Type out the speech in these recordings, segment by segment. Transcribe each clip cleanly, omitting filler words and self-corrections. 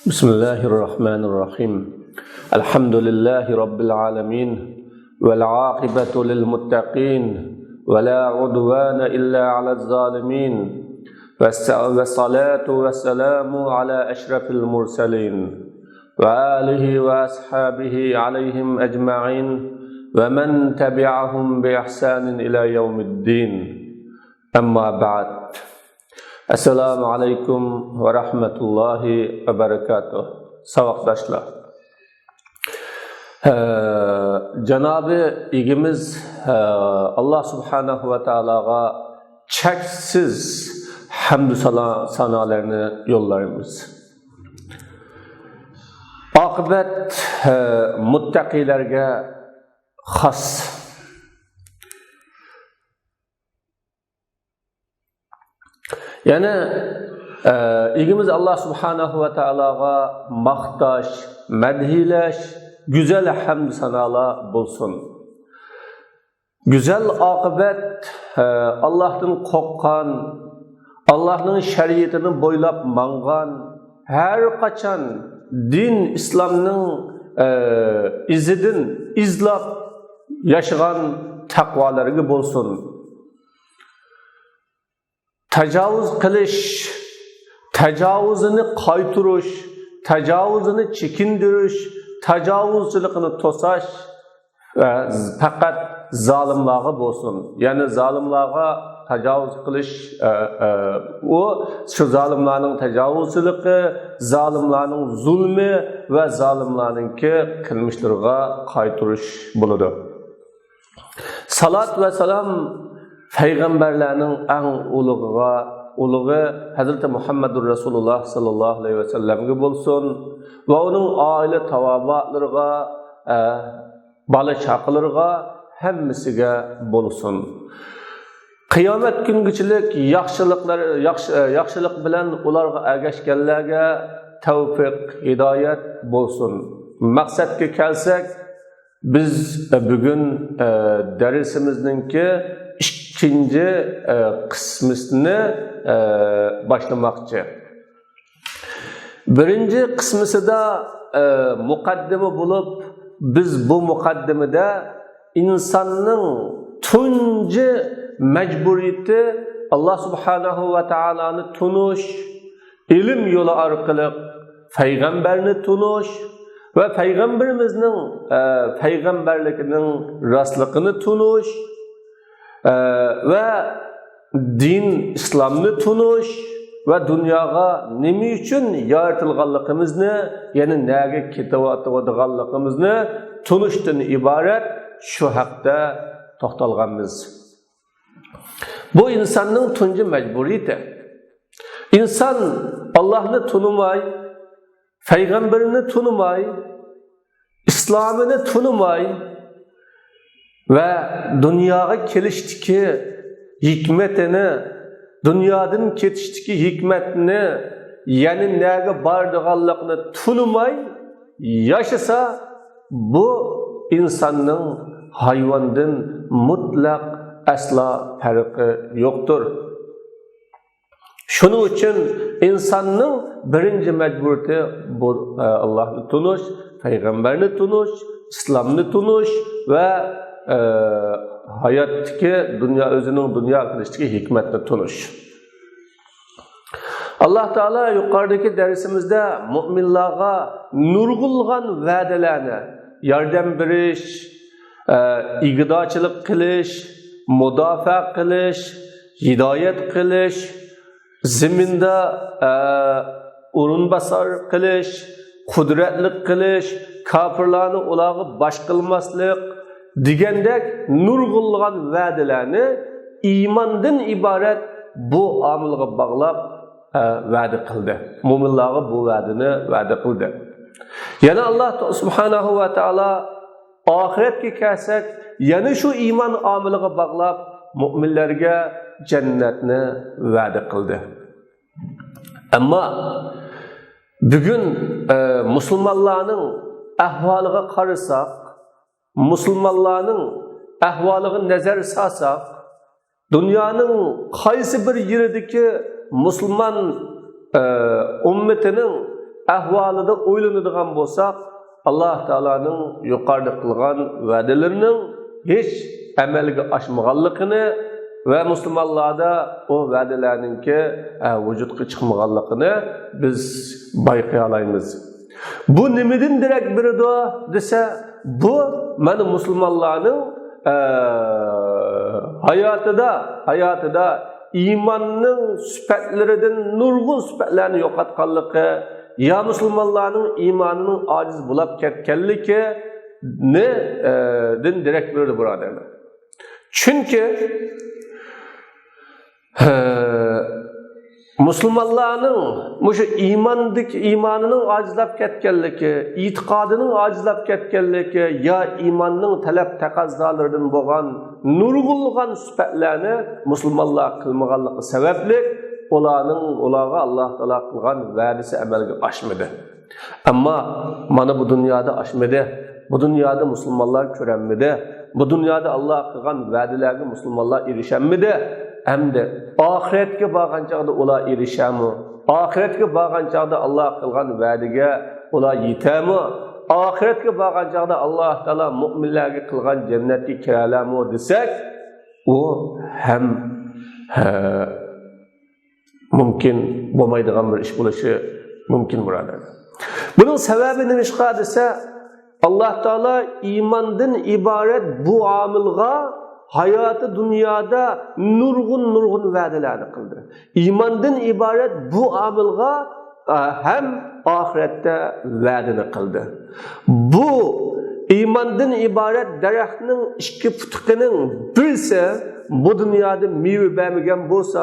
بسم الله الرحمن الرحيم الحمد لله رب العالمين والعاقبة للمتقين ولا عدوان إلا على الظالمين والصلاة والسلام على أشرف المرسلين وآله وأصحابه عليهم أجمعين ومن تبعهم بإحسان إلى يوم الدين أما بعد Assalamu alaykum va rahmatullohi va barakatuh. Savoqdoshlar. Janobi egimiz Alloh subhanahu va taologa cheksiz hamd sanolarni yo'llaymiz. Oqibat muttaqilarga xos. Yani egimiz Allah subhanahu wa ta'alaga maqtaş, madhilash, güzel hamd sanolar bulsun. Güzel oqibat Allah'tan qo'rqqan, Allah'ın şeriatini bo'ylab mangan, her qachon din İslam'ның izidin izlab yaşagan taqvolarga bo'lsin. Tecavüz qilish, tecavüzini qaytirish, tecavüzini chekindirish, tecavüzchilikni to'sash faqat zolimlarga bo'lsin. Ya'ni zolimlarga tecavüz qilish o shu zolimlarning tecavüzchiligi, zolimlarning zulmi va zolimlarningki qilmishlariga qaytirish bo'ladi. Salat va salom Peygamberlerinin en uluğu Hazreti Muhammedur Resulullah sallallahu aleyhi ve sellem'e bulsun ve onun aile tavabatlarına, balı çakılarına hemmisiga bulsun. Kıyamet güngichilik yaxshilik bilan ularga ergashganlarga tavfiq, hidoyat bulsun. Maqsadga kelsak, biz bugün dersimizdeki ikinci kısmını başlamakçı. Birinci kısmısı da mukaddime bulup biz bu mukaddimede insanın tuncu mecburiyeti Allah subhanahu ve ta'ala'nı tunuş, ilim yolu arkalı peygamberini tunuş ve peygamberimizin peygamberlikinin rastlıkını tunuş ve din İslam'ını tunuş ve dünyaya nemi için yaratılganlığımızı yani neye ketayotganlığımızı tunuştan ibaret şu hakta toxtalganmiz. Bu insanın tuncu mecburiyeti. İnsan Allah'ını tunumay, peygamberini tunumay, İslam'ını tunumay ve dünyaya keliştiki hikmetini, dünyadan ketiştiki hikmetini, yani neye bardığanlıqını tunumay, yaşasa bu insanın hayvandan mutlak asla farkı yoktur. Şunun için insanın birinci mecburiyeti bu Allah'ını tunuş, peygamberini tunuş, İslam'ını tunuş ve hayattaki dünya özünün dünya kılıştaki hikmetini tunuş. Allah Teala yukarıdaki dersimizde müminlerine nurgulgan va'delerini yardım beriş, igdaçılık kılış, müdafaa kılış, hidayet kılış, zeminde urun-basar kılış, kudretlik kılış, kafirlarni ularga baş qilmaslik degandek nurg'ulgan va'dalarni iymondan iborat bu omilga bog'lab va'da qildi. Mo'minlarga bu va'da qildi. Yana Alloh subhanahu va taolo oxiratga kelsak, yana shu iymon omiliga bog'lab mo'minlarga jannatni va'da qildi. Ammo bugun musulmonlarning ahvoliga qarasak, musulmonlarning ahvoliga nazar solsak, dunyoning qaysi bir yeridagi musulmon ummatining ahvolida o'ylanadigan bo'lsak, Alloh taolaning yuqorida qilgan va'dalarining hech amalga oshmaganligini va musulmonlarda o va'dalarningki vujudga chiqmaganligini biz bayqay olamiz. Bu nimadan darak beradi desa, bu mana musulmonlarning hayotida iymonning sifatlaridan nurg'un sifatlarni yo'qotganligi, ya musulmonlarning iymonining ojiz bo'lib ketganligi din darak beradi birodarlar. Chunki musulmonlarning mushu iymonining ojizlab ketganligi, e'tiqodining ojizlab ketganligi ya iymonning talab taqozzolaridan bo'lgan nurg'unlagan sifatlarni musulmonlar qilmaganligi sababli ularga Alloh taolo qilgan va'dasi amalga oshmadi. Ammo mana bu dunyoda oshmadi. Bu dunyoda musulmonlar ko'ranmadi. Bu dunyoda Alloh qilgan va'dalarga musulmonlar erishamidi. Hamda oxiratga borgan chaqda ular erishami? Oxiratga borgan chaqda Alloh qilgan va'daga ular yetami? Oxiratga borgan chaqda Alloh taolo mu'minlarga qilgan jannatga kiralarmi desak, u ham mumkin bo'lmaydigan bir ish bo'lishi mumkin birodarlar. Buning sababi nima desa, Alloh taolo iymondan iborat bu omilga hayatı dünyada nurgun va'dalarni qildi. İmandan iborat bu amilga hem ahirette va'dani qildi. Bu imandan iborat daraxtning ikki putuqining birisi bu dunyoda meva bermagan bo'lsa,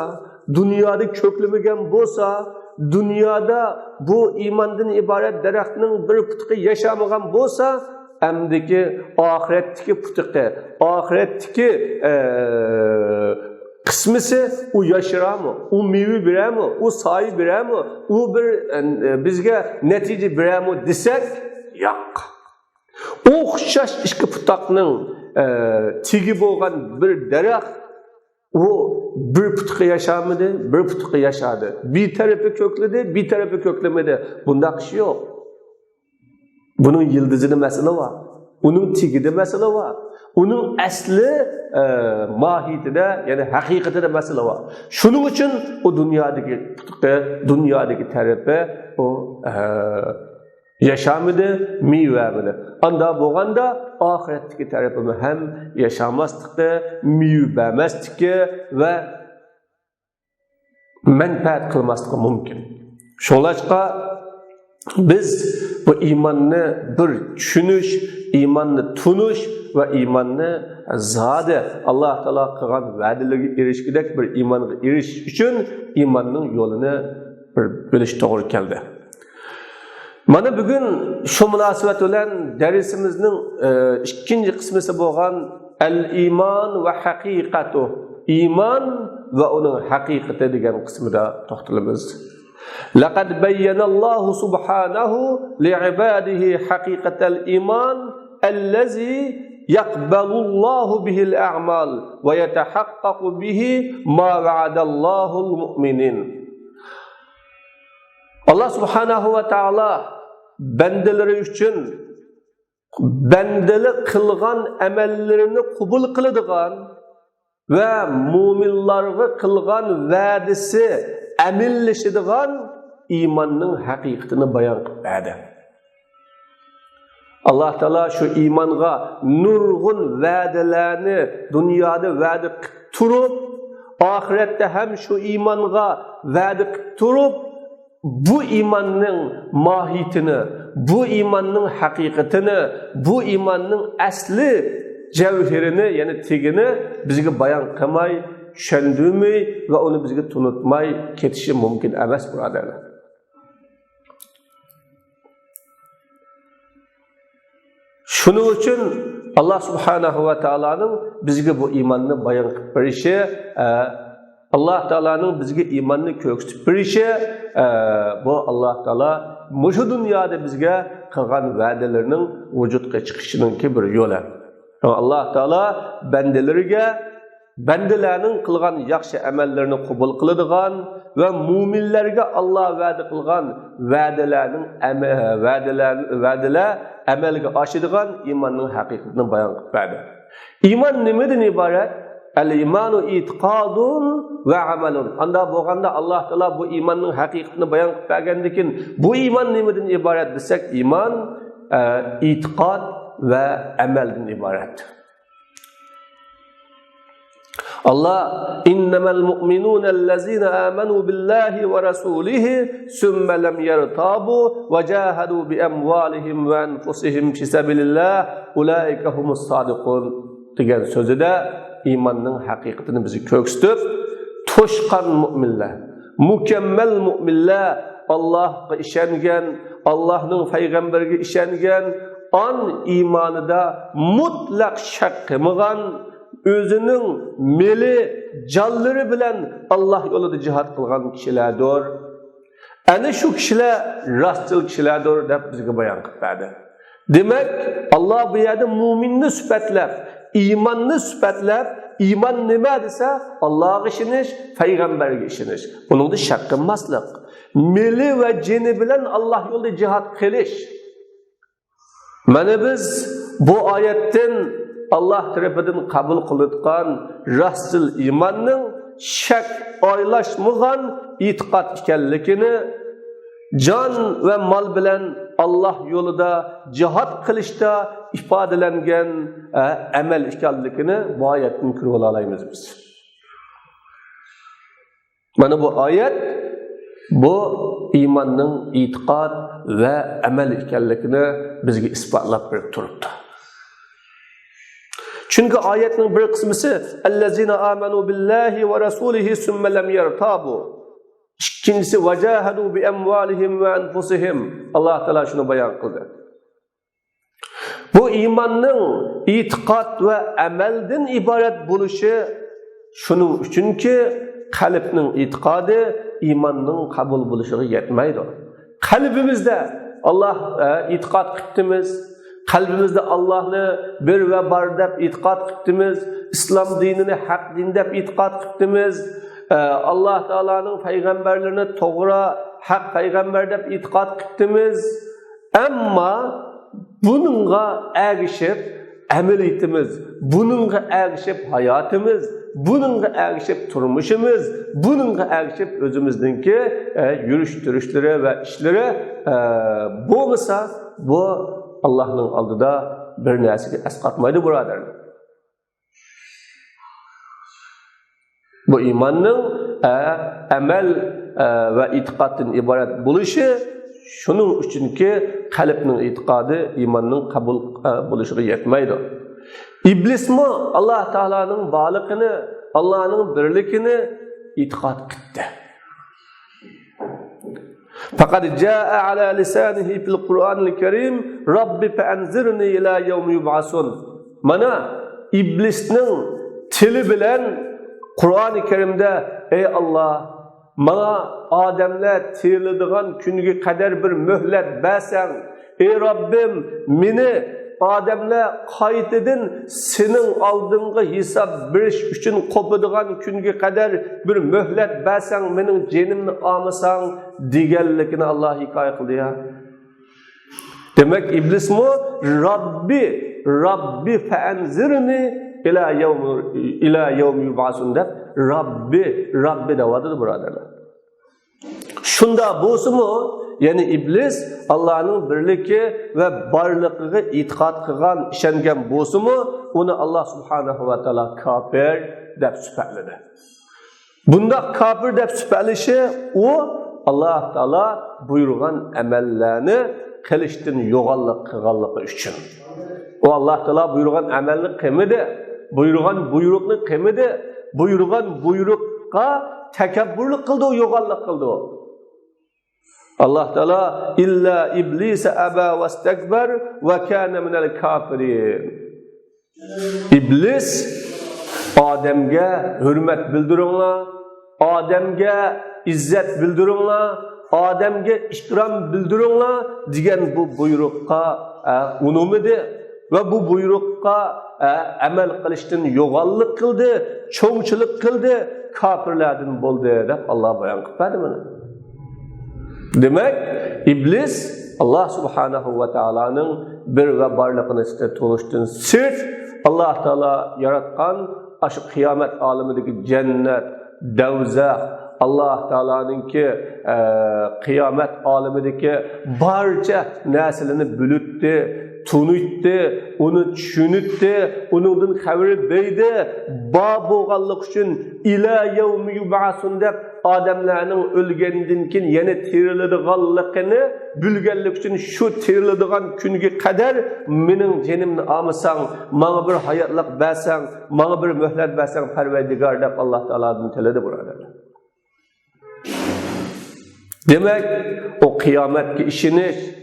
dunyoda ko'klamagan bo'lsa, dunyoda bu imandan iborat daraxtning bir putuqi yashamagan bo'lsa, amdiki oxiratdagi putuqi, oxiratdagi qismisi u yashirami, u meva berami, u soya berami, u bir bizga natija berami desak, yo'q. O'xshash ikki putuqning tigi bo'lgan bir daraxt u bir putuqi yashamadi, bir putuqi yashadi. Bir tarafi ko'kladi, bir tarafi ko'klamadi. Bunda ish yo'q. Bunun yıldızında mesele var. Onun tigide mesele var. Onun asli mahiyetinde yani hakikatinde mesele var. Şunun için o dünyadaki tarafı o yaşamıdı, meyvemidi. Anda boğanda ahiretteki tarafı hem yaşamazdıkta, meyvemezdik ve menfaat kılmazdık mümkün. Şolaşka biz bu imanni bir tushunish, imanni tunish va imanni zodi Alloh taolo qilgan va'dalarga erishgidek bir imonga erishish uchun imonning yo'lini bir bilish to'g'ri keldi. Mana bugun shu munosabat bilan darsimizning ikkinchi qismisi bo'lgan al-iymon va haqiqatu, iymon va uning haqiqati degan qismida to'xtalamiz. لقد بين الله سبحانه لعباده حقيقة الإيمان الذي يقبل الله به الأعمال ويتحقق به ما وعد الله المؤمنين. الله سبحانه وتعالى bendeleri üçün bendelik kılgan emellerini kubul kılıdığan ve mu'minlarga kılgan va'disi amilleşidigan imanning haqiqatini bayon qiladi. Alloh taolo shu iymanga nurg'un va'dalarni dunyoda va'da qilib turib, oxiratda ham shu iymanga va'da qilib turib, bu iymonning mohiyatini, bu iymonning haqiqatini, bu iymonning asli javhirini, ya'ni tigini bizga bayon qilmay, tushundirmay va uni bizga tunutmay ketishi mumkin emas birodarlar. Shuning uchun Alloh subhanahu va taoloning bizga bu iymonni bayon qilib berishi, Alloh taoloning bizga iymonni ko'rsatib berishi, bu Alloh taolo mushu dunyoda bizga qilgan va'dalarining vujudga chiqishining bir yo'li. Alloh taolo bandalariga bandalarning qilgan yaxshi amallarini qabul qiladigan va mu'minlarga Alloh va'da qilgan va'dalar amalga oshadigan iymonning haqiqatini bayon qilib berdi. Iymon nimadan iborat? Al-imanu i'tiqadun va amalun. Anda bo'lganda Alloh taolo bu iymonning haqiqatini bayon qilib bergandan keyin bu iymon nimadan iborat desak, iymon i'tiqod va amaldan iborat. Allah innamal mu'minuna allazina amanu billahi va rasulihi summa lam yartabu va jahadu bi amwalihim va anfusihim fi sabilillah ulaika humus sadiqun degan so'zida iymonning haqiqatini bizni ko'rsatib, to'shqan mu'minlar, mukammal mu'minlar, Allohga ishongan, Allohning payg'ambariga ishongan, on iymonida mutlaq shak qilmagan, o'zining meli, jonlari bilan Alloh yo'lida jihad qilgan kishilardir. Ana shu kishilar rostchil kishilardir deb bizga bayon qilib berdi. Demak, Alloh bu yerda mu'minni sifatlab, iymonni sifatlab, iymon nima desa, Allohga ishonish, payg'ambarga ishonish. Buningda shak qilmaslik. Meli va jini bilan Alloh yo'lida jihad qilish. Mana biz bu oyatdan Allah tarafından kabul kılıtkan rastıl imanның şak oylaşmıgan itiqat ikenlikini can ve mal bilen Allah yolunda cihat kılışta ifadelengen emel ikenlikini bu ayetin kırılı alayımız biz. Mana bu ayet bu imanның itiqat ve emel ikenlikini bizge ispatlap berip turuptu. Çünkü ayetin bir kısmısı "Ellezina amanu billahi ve rasulihi sümme lem yertabu." İkincisi "Vecahadu bi emvalihim ve enfusihim." Allah Teala şunu bayan kıldı. Bu imanның itiqat ve amelden ibaret buluşu şunun üçün ki kalbinin itiqadı imanның kabul buluşuğa yetmeydi. Kalbimizde Allah itiqat kıttimiz, kalbimizde Allah'ını bir ve bar deb itiqat qıptimiz, İslam dinini haq din deb itiqat qıptimiz, Allah Teala'nın peygamberlerini toğra, haq peygamber deb itiqat qıptimiz. Ama bununla erişip ameliyetimiz, bununla erişip hayatımız, bununla erişip turmuşumuz, bununla erişip özümüzdeki yürüş-duruşları ve işleri bu olsa bu Allah'ın aldıda bir nesiki esqatmaydı buradarlar. Bu imanның amel ve itiqatın ibaret buluşu şunun üçün ki kalbinin itiqadı imanның kabul buluşuğa yetmeydi. İblis mi Allah Teala'nın varlığını, Allah'ın birlikini itiqat kıttı. Fakat caa ala lisanihi fil Kur'anil Kerim Rabbi fe'enzirni ila yevmi yub'asun. Mana iblisning tili bilen Kur'an-ı Kerim'de ey Allah bana adamlar tirildiğin günge kadar bir mühlet bersen, ey Rabbim meni adamlar kayıt edin, senin aldığın hesap biriş üçün kopadigan günge kadar bir mühlet bersen, benim cenimni almasan digerlikini Allah hikaye kıldı ya. Demek iblis mi? Rabbi fe'enzirni ila yevmi yub'asun deb Rabbi devadır buradarlar. Şunda bolsa mu? Yani iblis Allah'ın birliki ve barlığına itiqat kılgan, işengen bolsa mu? Onu Allah Subhanahu ve Teala kafir deb süperledi. Bunda kafir deb süperlişi o Allah Teala buyurgan emellerini kılıştın yoğallık kılganlığı üçün. O Allah Teala buyurgan emelini kemidi, buyurgan buyrukni kemidi, buyurgan buyrukka tekabburluk kıldı, o yoğallık kıldı o. Allah Teala illa iblise aba ve istekber ve kâne minel kafirin. İblis Adem'ge hürmet bildirinler, Adem'ge izzet bildirinler, Adem'ge ihtiram bildirinler diyen bu buyrukka unumidi ve bu buyrukka amel qilishdan yo'g'onlik qildi, cho'ngchilik qildi, kafirlardan bo'ldi deb Alloh bayon qiladi mana. Demak, iblis Allah subhanahu va taolaning bir va barlig'ini to'lishdan sirt Allah taolo yaratgan aşı qiyomat olamidagi jannat, davzax, Allah Teala'nınki qiyomat olamidagi barcha narsalarni bilutdi, tunutdi, uni tushunitdi, uningdan xabar berdi. Ba bo'lganlik uchun ila yawmi yub'asun deb odamlarning o'lgandan keyin yana tiriladiganligini bilganlik uchun shu tiriladigan kunga qadar mening jinimni olmasang, menga bir hayotlik bersang, menga bir muhlat bersang Parvardigor deb Alloh taolodan tiladi birodarlar. Demek o kıyametki işiniz,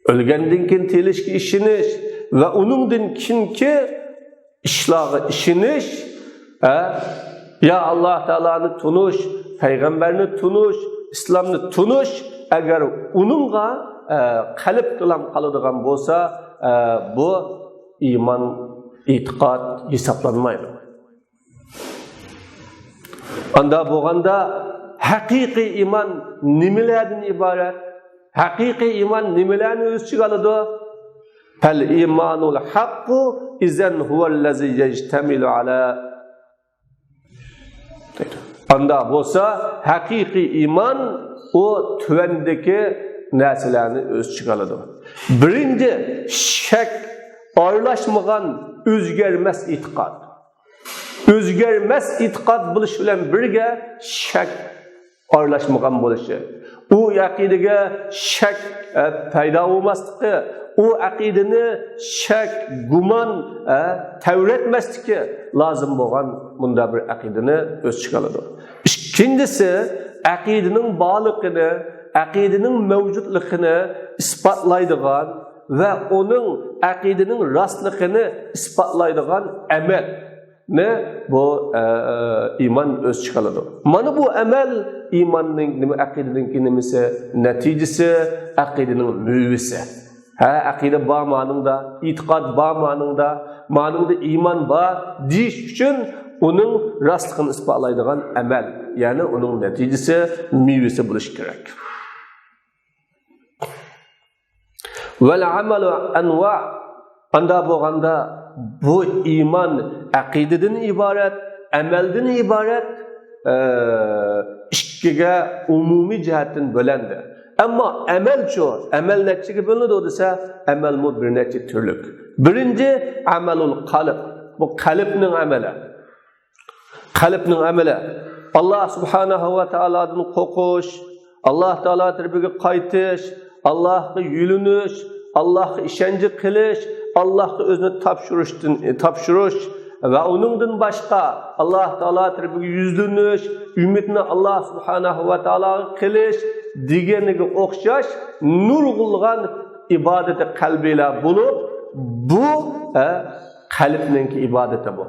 ölgenden kin telişki işiniz ve onundan kinki işlağı işiniz, ya Allah Teala'nı tunuş, Peygamberini tunuş, İslam'ını tunuş, eğer onunla kalip kılam kalıdığın bolsa, bu iman, itikad hesaplanmaydı. Anda boğanda hakiki iman nimelerden ibaret? Hakiki iman nimelerden ölçü alıdı? Fel imanul hakku izen huvellezi yectemilu ala. Anda bolsa hakiki iman o tüvendeki neselerini ölçü alıdı. Birinci şek arlaşmagan özgermez itikad. Özgermez itikad buluş bilen birge şek arlaşmagan bo'lishi. U aqidega shak paydo bo'lmasligi, u aqidani shak, gumon tavratmasligi lozim bo'lgan bunda bir aqidani o'z ichiga oladi. Ikkinchisi aqidaning borligini, aqidaning mavjudligini isbotlaydigan va uning aqidaning rostligini isbotlaydigan amal ne bu iman öz çıkalıdır. Mana bu amel imanın akidenin nimesi neticesi, akidenin müvisi. Ha akide ba manında, itikad ba manında, manında iman ba diş için onun rastlıkını ispatlaydıgan amel. Yani onun neticesi, müvisi buluş gerek. Vel amalu anva anda boğanda bu iman akideden ibaret, amelden ibaret, işkiga umumi cihetten bölendi. Ama amel şu, amel neçige bölünür olursa, amel mu bir neçe türlük. Birinci amelul kalp, bu kalpnin ameli. Kalpnin ameli. Allah subhanahu ve ta'ala'dan kokuş, Allah ta'ala tarafıga qaytish, Allah'a yülünüş, Allah'a işence kılış, Allah'a özünü tapşırış ve onundan başka Allah Teala tarafından yüzlünüş, ümidini Allah Subhanahu ve Teala kılış, diğerine okşaş, nurgulgan ibadeti kalbiyle bulup, bu kalbinin ibadeti bu.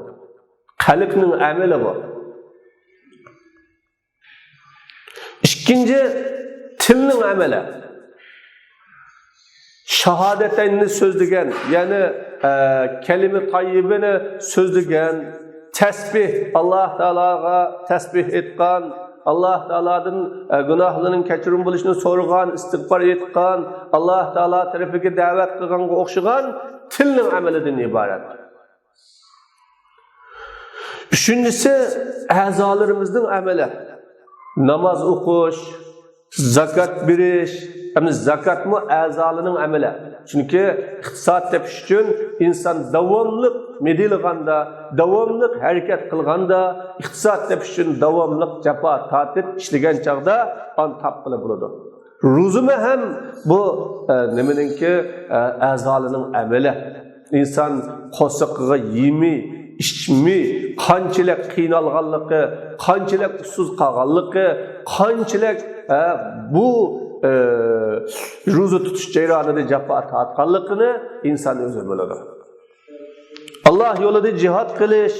Kalbinin ameli bu. İkinci, tilinin ameli. Şahadetenini sözlügen, yani kelime-i tayyibini sözlügen, tesbih, Allah Teala'ga tesbih etkan, Allah Teala'dan günahlarının keçirim buluşunu sorgan, istiğfar etkan, Allah Teala tarafıga davet kılgan, okşugan, tilinin ameliden ibaret. Üçüncüsü, azalarımızın ameli. Namaz okuş, zakat beriş, hem zakat mı azalının ameli. Çünkü iktisat tepiş için insan davamlık medilganda, davamlık hareket kılganda, iktisat tepiş için davamlık capa tatip işlegen çağda an tapkılı buludu. Ruzumu hem bu nemeninki azalının ameli. İnsan qo'shiqqa yemi, içmi, qanchalik qiynalganligi, qanchalik usiz qolganligi, qanchalik bu ro'za tutish jarayonida jafo tortganligini inson o'zi biladi. Alloh yo'lida jihad qilish,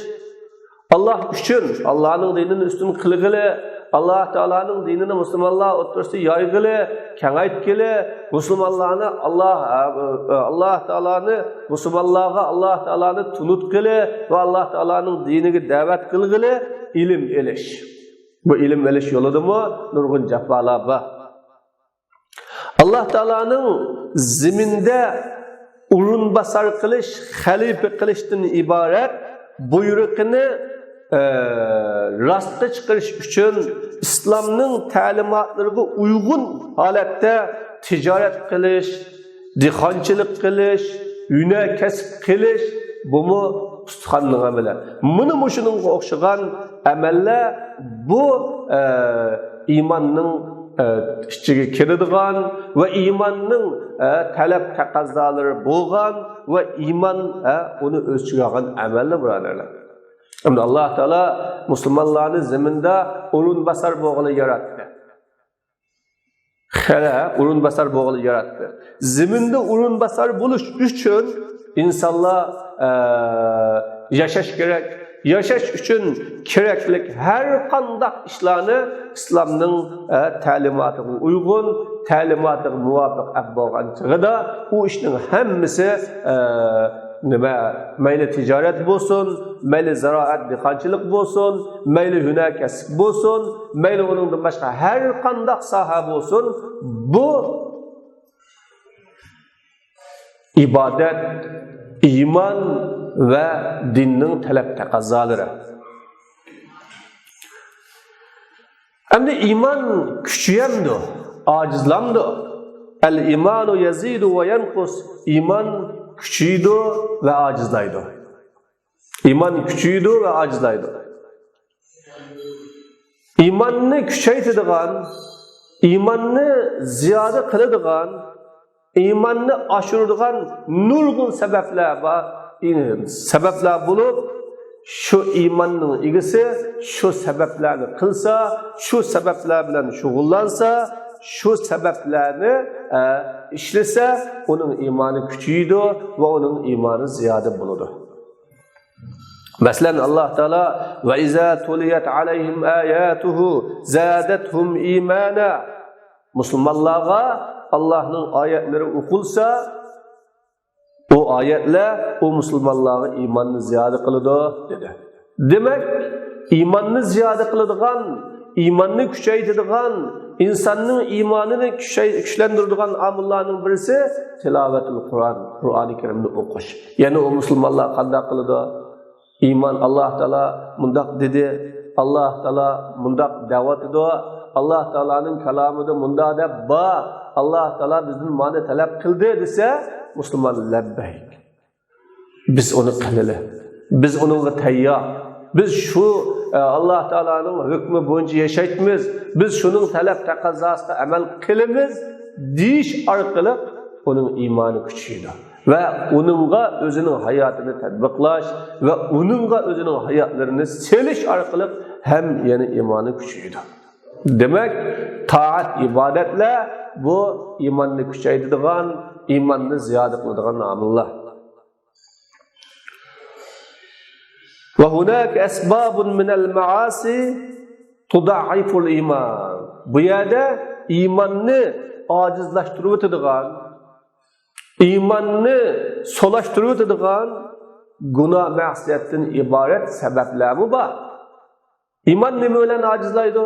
Allah uchun, Allah'ın dinini üstün qilg'ili, Allah Teala'nın dinini Müslümanlar otursa yaygılı, kengaytkili, Müslümanlarını Allah Teala'nı Müslümanlarga Allah Teala'nı tunutkili ve Allah Teala'nın dinini davet kılgılı ilim eliş. Bu ilim eliş yoludu mu? Nurgun cefalar var. Allah Teala'nın ziminde urun basar kılış, halife kılıştan ibaret buyruğunu rastga çıkarış için İslam'ın talimatlarına uygun halette ticaret kılış, dihonchilik qilish, yuna kasb qilish, bu ustaxonning amali. Mana shuningga o'xshagan amallar bu iymonning ichiga kiradigan va iymonning talab taqozzolari bo'lgan va iymon uni o'z ichiga olgan amallar birodarlar. Endi Alloh taolo musulmonlarni zaminda o'rin basar bo'g'ili yaratdi. Urun basar bo'g'ili yaratdi. Zaminda urun basar bo'lish uchun insonlar yashash kerak. Yashash uchun keraklik har qanday ishlarni islomning ta'limotiga uyg'un, ta'limotiga muvofiq bo'lgan chog'ida u ishning hammasi nima mayli tijorat bo'lsin, mayli ziroat dehqonchilik bo'lsin, mayli hunar kasb bo'lsin, mayli uningdan boshqa har qanday soha bo'lsin, bu ibodat, iymon va dinning talab taqozzolari. Endi iymon kuchayamdi, ojizlamdi. Al-imanu yazidu va yanqus. Iymon küçüydü ve acizlaydı. İman küçüydü ve acizlaydı. İmanını küçeytidigan, imanını ziyade kılıdigan, imanını aşırıdigan nurgun sebepler var. Sebepler bulup, şu imanın ilgisi, şu sebeplerini kılsa, şu sebepler bilen şugullansa, şu sebeplerini işlese, onun imanı küçüydü ve onun imanı ziyade buludu. Mesela Allah Teala ve izâ tuliyet aleyhim âyâtuhu zâdethum imâna. Müslümanlara Allah'ın ayetleri okulsa, o ayetler o Müslümanlara imanını ziyade kılıdı dedi. Demek imanını ziyade kılıdıgan, imanını küçeytidigan, insanın imanını güçlendirdiğin amillarning birisi tilavetul Kur'an, Kur'an-ı Kerim'ni okuş. Yani o Müslümanlar qanday qiladi? İman Allah Teala mundaq dedi, Allah Teala mundaq davet ediyor, Allah Teala'nın kelamıda mundaq deb ba, Allah Teala bizden mani talep kıldı dese, Müslüman lebbeyk. Biz onu kılili, biz onunla tayyar. Biz şu Allah Teala'nın hükmü boyunca yaşaytmız, biz şunun talep taqozzosida amal qilamiz deyish orqali onun imanı küçüydü. Ve onunla özünün hayatını tatbiqlash ve onunla özünün hayatlarını selish orqali hem yeni imanı küçüydü. Demek taat ibadetle bu imanını küçeytidigan, imanını ziyade qiladigan amillar. وَهُنَاكَ أَسْبَابٌ مِنَ الْمَعَاسِ تُضَعِّفُ الْإِيمَانِ. Bu yerde imanını acizlaştırıp edigan, imanını solaştırıp edigan günah ma'siyetten ibaret sebepler mi var? İman nime bilen acizlaydı?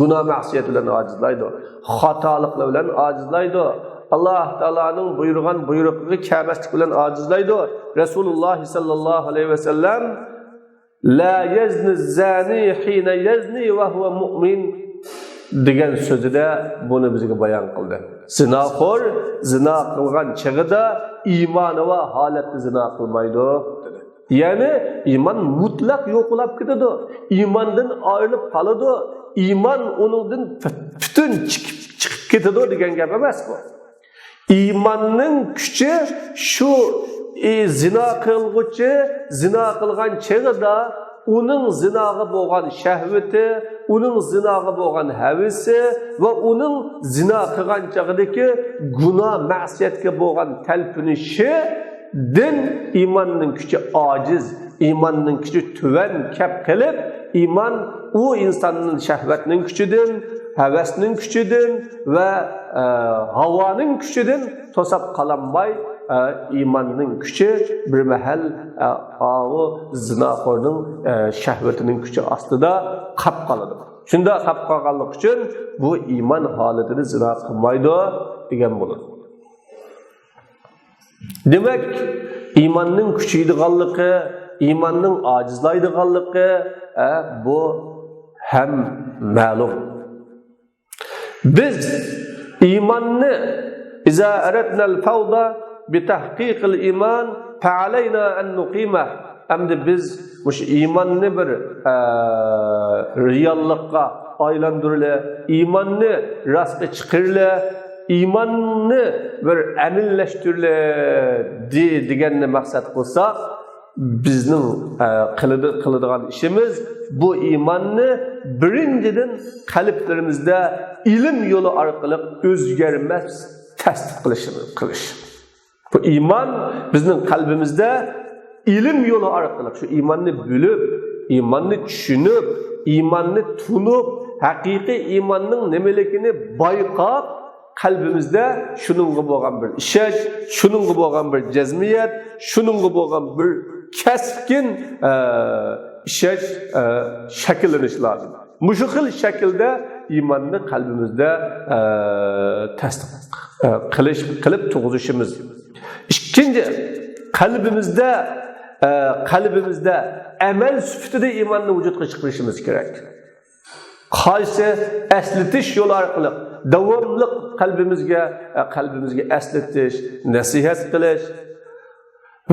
Günah ma'siyet bilen acizlaydı. Hatalıkla bilen acizlaydı. Allah Teala'nın buyurgan buyruğunu kâmeslik bilen acizlaydı. Resulullah sallallahu aleyhi ve sellem La yezni zani hine yezni ve huve mu'min degan sözüde bunu bizge bayan kıldı. Zinakor, zina kılgan çağıda imanı ve halette zina kılmaydı. Yani iman mutlak yokulap gidiyordu. İmandan ayrılıp kalıdı. İman onundan bütün çıkıp gidiyordu degen gap emas bu. İmanın gücü şu zina kılgıcı, zina kılgan çağıda onun zinaga bo'lgan şehveti, onun zinaga bo'lgan havisi ve onun zina kılgan çağıdaki günah ma'siyatga bo'lgan talpinishi din imanning kuchi ojiz, imanning kuchi tuvan kap qilib iman o insanın şehvetinin küçüdün, hevesinin küçüdün ve havanın küçüdün tosap kalanbay imanının küçü bir mehel o zinakorunun şehvetinin küçü aslında kapqaladı. Şunda kapqalganlık için bu iman haletini zina kılmaydı degen bolur. Demek imanның küçüydüğanlığı, imanның acizlaydığanlığı bu hem ma'lum. Biz imanni iza aradnal fawda bi tahqiqil iman fa'alayna an nuqima. Endi biz muş imanni bir reallıkka aylandırıla, imanni rastga chiqirla, imanni bir amilleştirile deganni maqsad qilsak, bizning qiladigan ishimiz bu imanni birinchidan qalblarimizda ilm yo'li orqali o'zgarmas tasdiq qilish. Bu iman bizning qalbimizda ilim yolu arqılıq şu imanni bilib, imanni tushunib, imanni tunib, haqiqiy imanning nimaligini bayqab, qalbimizda shuningga bo'lgan bir ishash, shuningga bo'lgan bir jazmiyat, shuningga bo'lgan bir keskin ishash shakllanishi lozim. Mushu xil shaklda imanni qalbimizda tasdiq qilib tug'izishimiz. Ikkinchi, qalbimizda amel süptide imanni vücudga chiqarishimiz kerak. Qaysi eslitish yo'li orqali davomli qalbimizga eslitish, nasihat qilish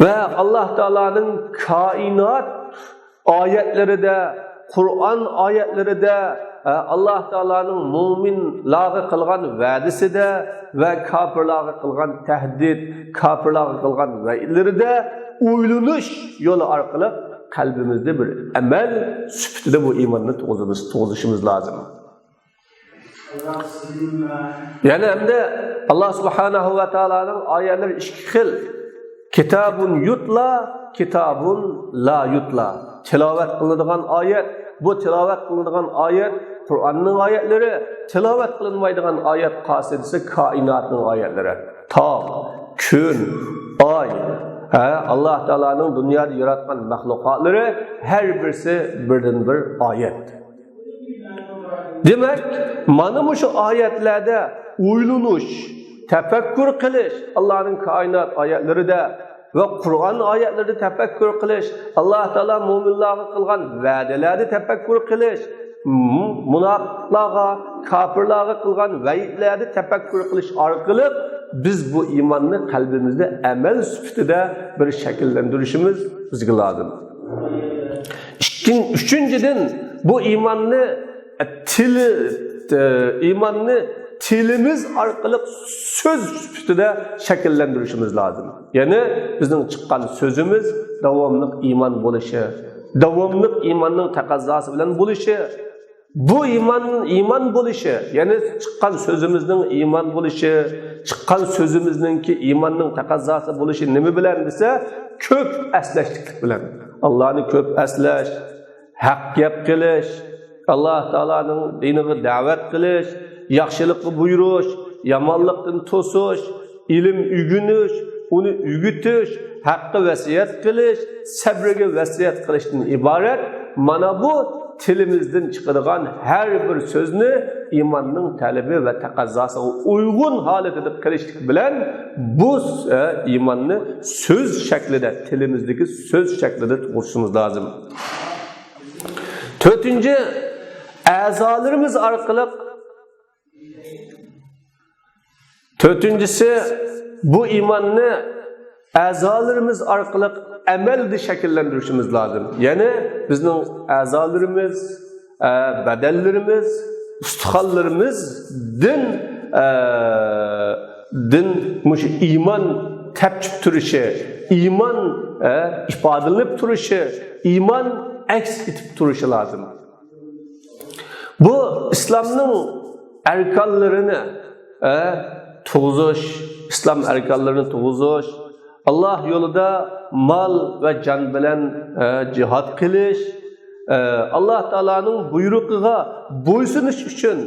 ve Allah Teala'nın kainat ayetlerinde, Kur'an ayetlerinde Allah Teala'nın müminlere kılgan vədiside ve kafirlere kılgan tehdit, kafirlere kılgan vəidlerinde uylunuş yolu arqılı kalbimizde bir emel süptide bu imanını tozuşumuz lazım. Yani hem de Allah Subhanahu ve Teala'nın ayetleri iki xil. Kitabun yutla, kitabun la yutla. Tilavet kılınıdığan ayet, bu tilavet kılınıdığan ayet Kur'an'ın ayetleri, tilavet kılınmaydıgan ayet kasidisi kainatın ayetleri. Ta, gün, ay, Allah Teala'nın dünyada yaratgan mahlukatları her birisi birden bir ayet. Demek, mana şu ayetlerde uylunuş, tefekkür kılış, Allah'ın kainat ayetleri de ve Kur'an ayetleri tefekkür kılış, Allah Teala müminlere kılgan vədeleri tefekkür kılış, münafıklara, kafirlere kılgan vəidleri tefekkür kılış arqılı biz bu imanını kalbimizde emel süptide bir şekillendirişimiz bizge lazım. Üçüncüden bu imanını tilimiz arqılı söz süptide şekillendirişimiz lazım. Yani bizim çıkan sözümüz davamlıq iman buluşu, davamlıq imanın taqazzası bilen buluşu. Bu iman buluşu, yani çıkan sözümüzün iman buluşu, çıkan sözümüzün ki imanın taqazzası buluşu nemi bilen dese, köp esleşlik bilen. Allah'ını köp esleş, haq gap qilish, Allah Teala'nın dinini davet qilish, yaxshilikni buyurish, yomonlikdan to'sish, ilm ügünish, uni ügütish, haqqa vasiyat qilish, sabrga vasiyat qilishdan iborat. Mana bu tilimizden çıkarılan her bir sözünü imanның talebi ve taqazzasına uygun halet edip kılıştık bilen bu imanını söz şeklinde, tilimizdeki söz şeklinde tutmuşumuz lazım. Dördüncü, azalarımız arkalık. Dördüncüsü, bu imanını azalarımız arkalık emeldi şekillendirişimiz lazım. Yani bizim azalarımız, bedellerimiz, ustahallarımız din iman tepçip duruşu, iman ifadelenip duruşu, iman aks etip duruşu lazım. Bu İslam'ın erkanlarını tuğuzuş, İslam erkanlarını tuğuzuş, Allah yolunda mal ve can bilen cihat kılış Allah Teala'nın buyrug'iga bo'ysunish uchun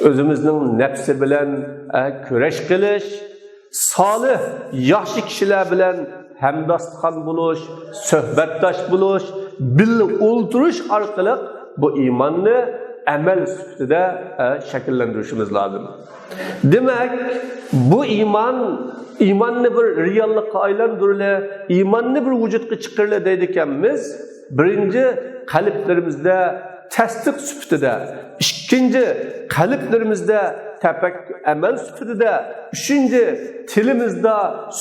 o'zimizning nafsi bilan kurash qilish, solih, yaxshi kishilar bilan hamdostxon bo'lish, suhbatdosh bo'lish, birga o'ltirish orqali bu iymonni amal sifatida shakllantirishimiz lozim. Demak, bu iymonni bir reallikqa aylantirili, iymonni bir vujudga chiqarili deydi ekanmiz. Birinchi qalblarimizda tasdiq sifatida, ikkinchi qalblarimizda tafakkur amal sifatida, uchinchi tilimizda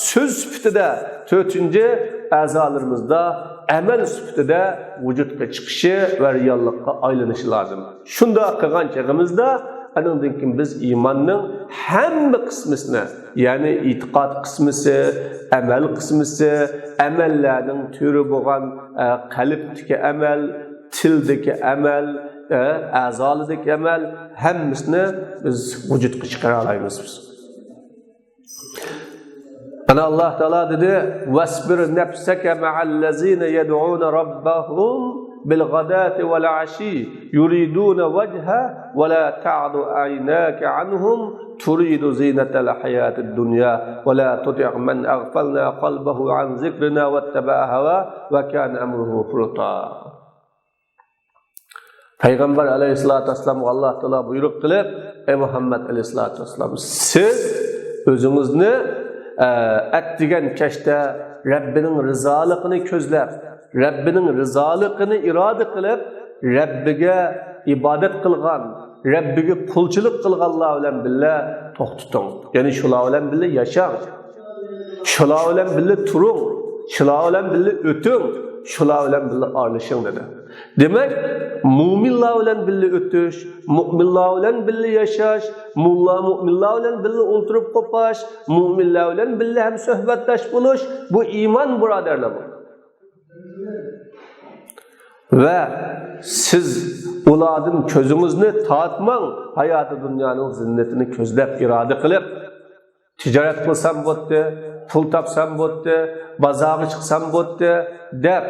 so'z sifatida, to'rtinchi a'zolarimizda amal sifatida vujudga chiqishi va reallikqa aylanishi lozim. Shunda qilgan chog'imizda anandan keyin biz iymonning hamma qismisini, ya'ni e'tiqod qismisi, amal qismisi, amallarning turi bo'lgan qalbdagi amal, tildagi amal, a'zolidagi amal hammasini biz vujudga chiqara olamiz. Ana Allah Teala dedi: "Vasbir nafsaka ma'allazina yad'una rabbahum bil ghadati wal 'ashi yuriduna wajha wa la ta'du 'aynaka 'anhum turidu zinatal hayatid dunya wa la tuti' man aghfalna qalbahu 'an zikrina wattaba'a hawa wa kana amruhu furta." Peygamber aleyhissalatu vesselam Allah Teala buyruq qilib, "Ey Muhammed aleyhissalatu vesselam, siz özünüzni atdigan kashda Rabbinin rizoligini ko'zlab, Rabbinin rizoligini iroda qilib, Rabbiga ibodat qilgan, Rabbiga qulchilik qilganlar bilan birga to'xtating. Ya'ni shular bilan birga yashang. Shular bilan birga turing, shular bilan birga o'ting, shular bilan birga aralashing" dedi. Demek, mu'minlar bilan birga o'tish, mu'minlar bilan birga yashash, mu'minlar bilan birga o'ltirib qo'pash, mu'minlar bilan birga ham suhbatdosh bo'lish bu iymon birodarlar. Va siz ulardan ko'zingizni tortmang, hayoti dunyoning zinnatini ko'zlab iroda qilib, tijorat qilsam bo'pti, pul topsam bo'pti, bozorga chiqsam bo'pti deb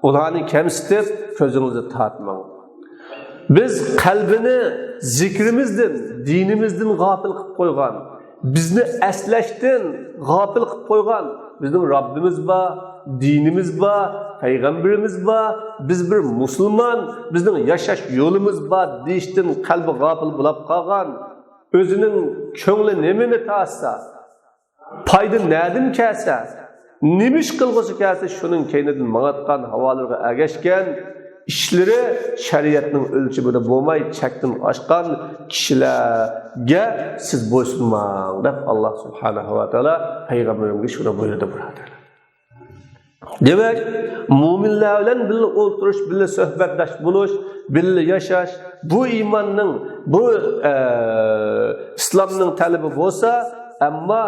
ularni kamsitib ko'zingizni tortmang. Biz qalbini zikrimizdan, dinimizdan g'ofil qilib qo'ygan, bizni aslashdan g'ofil qilib qo'ygan bizning Rabbimiz bor, dinimiz bor, payg'ambarimiz bor, biz bir musulmon, bizning yashash yo'limiz bor deyishdan qalbi g'ofil bo'lib qolgan, o'zining ko'ngli nimani tassa, foyda nadan kelsa, nimish qilg'usi kelsa shuning keynidan mang'atgan havolarga agashgan, ishlari shariatning o'lchimida bo'lmay chakdan oshgan kishilarga siz bo'ysunmang deb Alloh subhanahu va taolo payg'ambarimizga shuni buyurdi birodarlar. Demak, mu'minlar bilan birga o'ltirish, birga suhbatdosh bo'lish, birga yashash bu iymonning, bu islomning talabi bo'lsa, ammo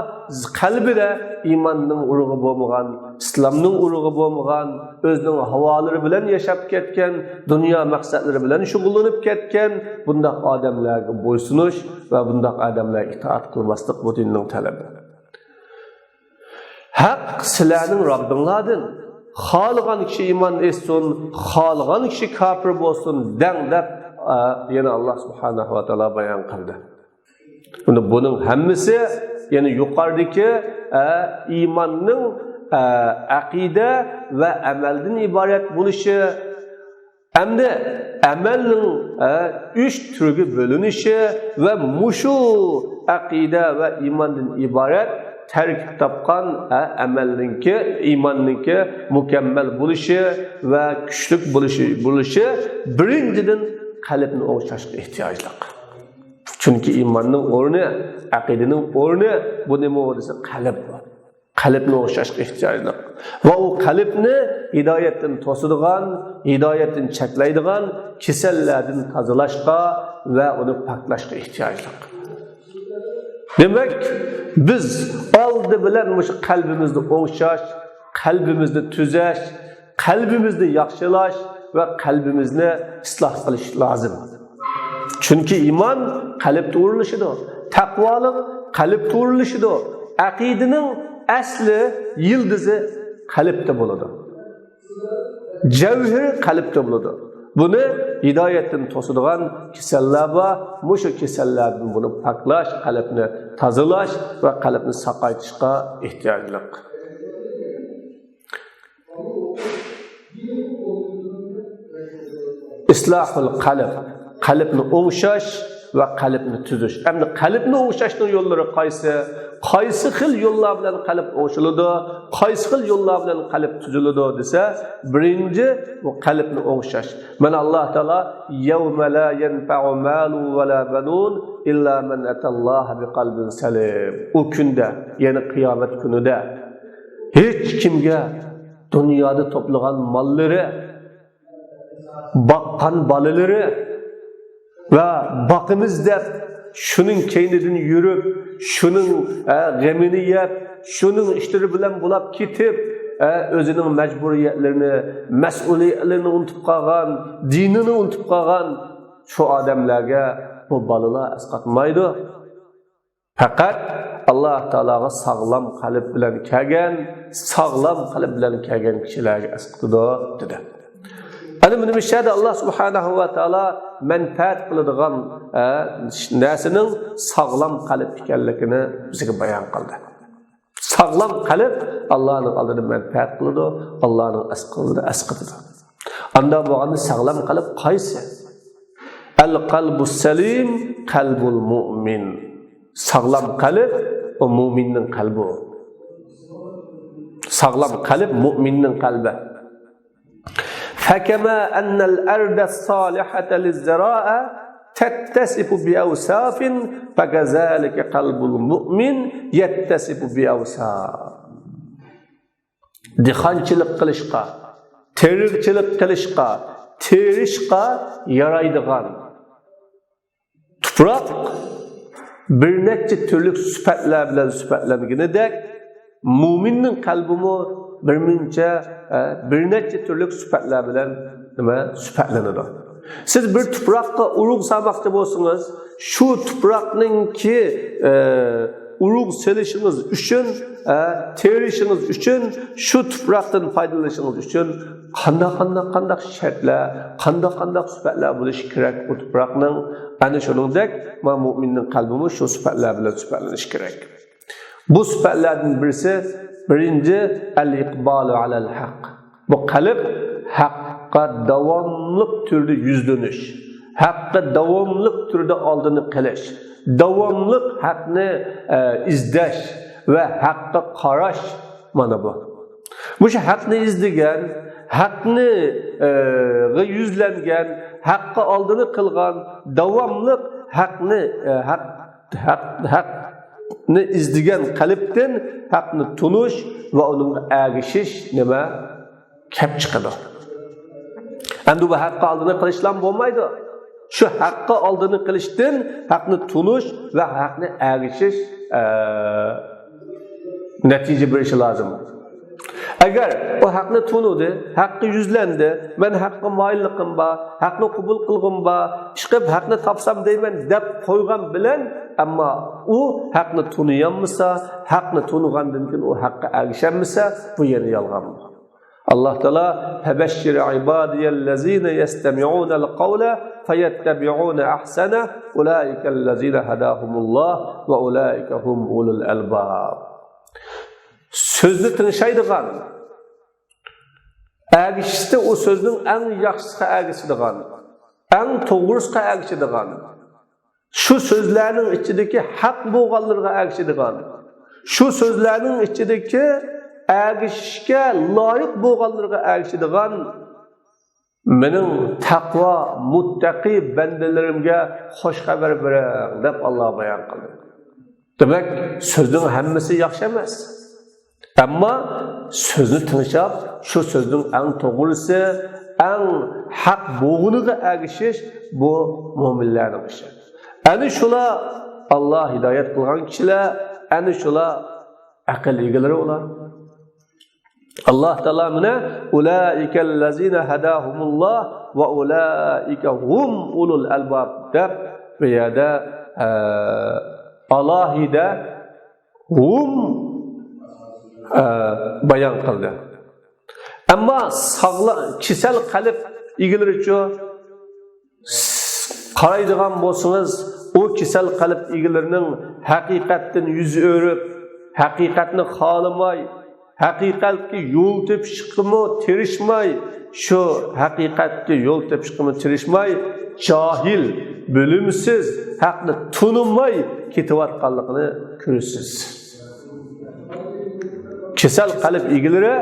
qalbida iymonning urug'i bo'lmagan, islomning urug'i bo'lmagan, o'zining havolari bilan yashab ketgan, dunyo maqsadlari bilan shug'ullanib ketgan bundoq odamlarga bo'ysunish va bundoq odamlarga itoat qilmaslik bu dinning talabi. Haq sizlarning Robbinglardan, xohlagan kishi iymon etsin, xohlagan kishi kofir bo'lsin deb yana Alloh subhanahu va taolo bayon qildi. Buning hammasi yani yuqoridagi iymonning aqida va amaldan iborat bo'lishi hamda amalning 3 turga bo'linishi va mushu aqida va iymondan iborat tarkib topgan amalninki, iymonninki mukammal bo'lishi va kuchli bo'lishi birinchidan qalbni o'ngshashga ehtiyojli. Çünkü imanның o'rni, aqidaning o'rni bu nima bo'lsa qalb. Qalbni o'xshashga ehtiyojli. Va u qalbni hidoyatdan to'sadigan, hidoyatdan cheklaydigan kasallardan tozalashga va uni paklashga ehtiyojli. Demak, biz oldi bilan o'sha qalbimizni o'ngshash, qalbimizni tuzash, qalbimizni yaxshilash va qalbimizni isloh qilish lozim. Çünkü iman qalb to'rilishidir. Taqvolik qalb to'rilishidir. Aqidaning asli yildizi qalbda bo'ladi. Cevheri qalbda bo'ladi. Buni hidoyatdan to'sadigan kasallar bor. Mushu kasallardan buni paklash, qalbni tozalash va qalbni saqaytishga ehtiyojliq. İslahul qalb, qalbni o'ngshash va qalbni tuzish. Endi qalbni o'ngshashning yo'llari qaysi? Qaysi xil yo'llar bilan qalb o'ngshiladi, qaysi xil yo'llar bilan qalb tuziladi desa, birinchi bu qalbni o'ngshash. Mana Alloh taolo yawma la yanfa'u malu va la banun illa man atalloha biqalbin salim. O kunda, ya'ni qiyomat kunida hech kimga dunyoda to'plagan mollari, baqqan bolalari va boqimiz deb shuning keynidan yurib, shuning g'amini yeb, shuning ishlari bilan bo'lib ketib, o'zining majburiyatlarini, mas'uliyatlarini unutib qolgan, dinini unutib qolgan shu odamlarga bu bolalar asqatmaydi. Faqat Alloh taologa sog'lom qalb bilan kelgan, sog'lom qalb bilan kelgan kishilarga asqatadi dedi. Ana buni mishada Alloh subhanahu va taolo manfaat qiladigan narsaning sog'lom qalb ekanligini bizga bayon qildi. Sog'lom qalb Allohning oldida manfaat qiladi, Allohning asqatadi. Anda bo'lganda sog'lom qalb qaysi? Al-qalbus salim qalbul mu'min. Sog'lom qalb o mu'minning qalbi. Sog'lom qalb mu'minning qalbi. فكما أن الأرض الصالحة للزراعة تتصف بأوصاف فكذلك قلب المؤمن يتصف بأوصاف. Dixanchilik qilishqa, terikchilik qilishqa, terishqa yaraydigan tuproq bir necha turli sifatlar bilan sifatlanganidek, mu'minning qalbimi bir necha turli sifatlar bilan sifatlanadi. Siz bir tuproqqa urug' solmoqchi bo'lsangiz, shu tuproqningki urug' selishingiz uchun, terishingiz uchun, shu tuproqdan foydalanishingiz uchun qanday shartlar, qanday sifatlar bo'lishi kerak bu tuproqning. Ana shuningdek, mu'minning qalbimi shu sifatlar bilan sifatlanishi kerak. Bu sifatlardan birisi birinchi al-iqbalu alal haq. Bu qalb haqqa davomli turda yuzlanish, haqqa davomli turda oldini qilish, davomli haqni izlash va haqqa qarash mana bu. Bu haqni izlagan, haqni yuzlangan, haqqa oldini qilgan, davomli haqni izlagan qalbdan haqni tunish va unga ergashish nima kelib chiqadi. Endi bu haqqa oldini qilishlan bo'lmaydi. Shu haqqa oldini qilishdan haqni tunish va haqni ergashish natija berishi lozim. Agar o haqni tunudi, haqqi yuzlandi, men haqqa moyilligim bor, haqni qabul qilgim bor, chiqib haqni topsam deyman deb qo'ygan bilan, ammo u haqni tuniyanmasa, haqni tunigandan keyin u haqqa ergishanmasa, bu yana yolg'on. Alloh taolo tabashshir ibadiyallazina yastami'unal qawla fayattabi'una ahsana ulaikallazina hadahumulloh va ulaika hum ulul albab. Sözünü tinglashaydigan, ergishishda o so'zning eng yaxshisiga ergishadigan, eng to'g'risiga ergishadigan, shu so'zlarning ichidagi haq bo'lganlarga ergishadigan, shu so'zlarning ichidagi ergishishga loyiq bo'lganlarga ergishadigan mening taqvo, muttaqi bandalarimga xush xabar bering deb Alloh bayon qildi. Demak, so'zning hammasi yaxshi emas. Ammo so'zni tinglab, shu so'zning eng to'g'risi, eng haq bo'lganiga ergishish bu mo'minlarning ishi. Ana shular Alloh hidoyat qilgan kishilar, ana shular aql egalari ular. Alloh taolo mana ulaikallazina hadahumulloh va ulaika hum ulul albab deb bu yerda alohida hum bayon qildi. Ama kisel kalp ilgileriço qaraydigan bolsanız, o kisel kalp ilgilerinin hakikatten yüz örüp, hakikatni xalamay, hakikatga yo'l tepishqimi tirishmay, şu hakikatga yo'l tepishqimi tirishmay, cahil, bilimsiz, haqni tunumay ketayotganligini ko'rasiz. Kisel kalp ilgileri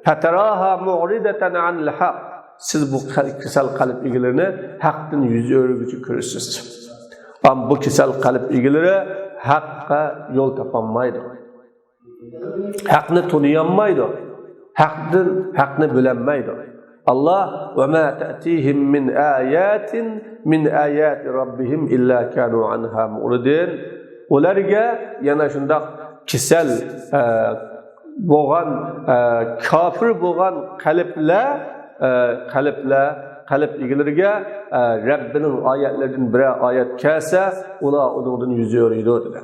fataraha mu'ridatan anil haq. Siz bu kisel kalp ilgilerini haqdan yüz örgücü ko'rasiz. Ama bu kisel kalp ilgileri haqqa yo'l topolmaydi. Haqni tuniyanmaydi. Haqni bilenmaydi. Allah ve ma ta'tihim min ayati rabbihim illa kanu anha mu'ridin. Ularga yana shundaq kisel bo'lgan kafir bo'lgan qalb egilariga Rabbining oyatlaridan bir oyat kelsa, ular undan yuz o'riydi dedi.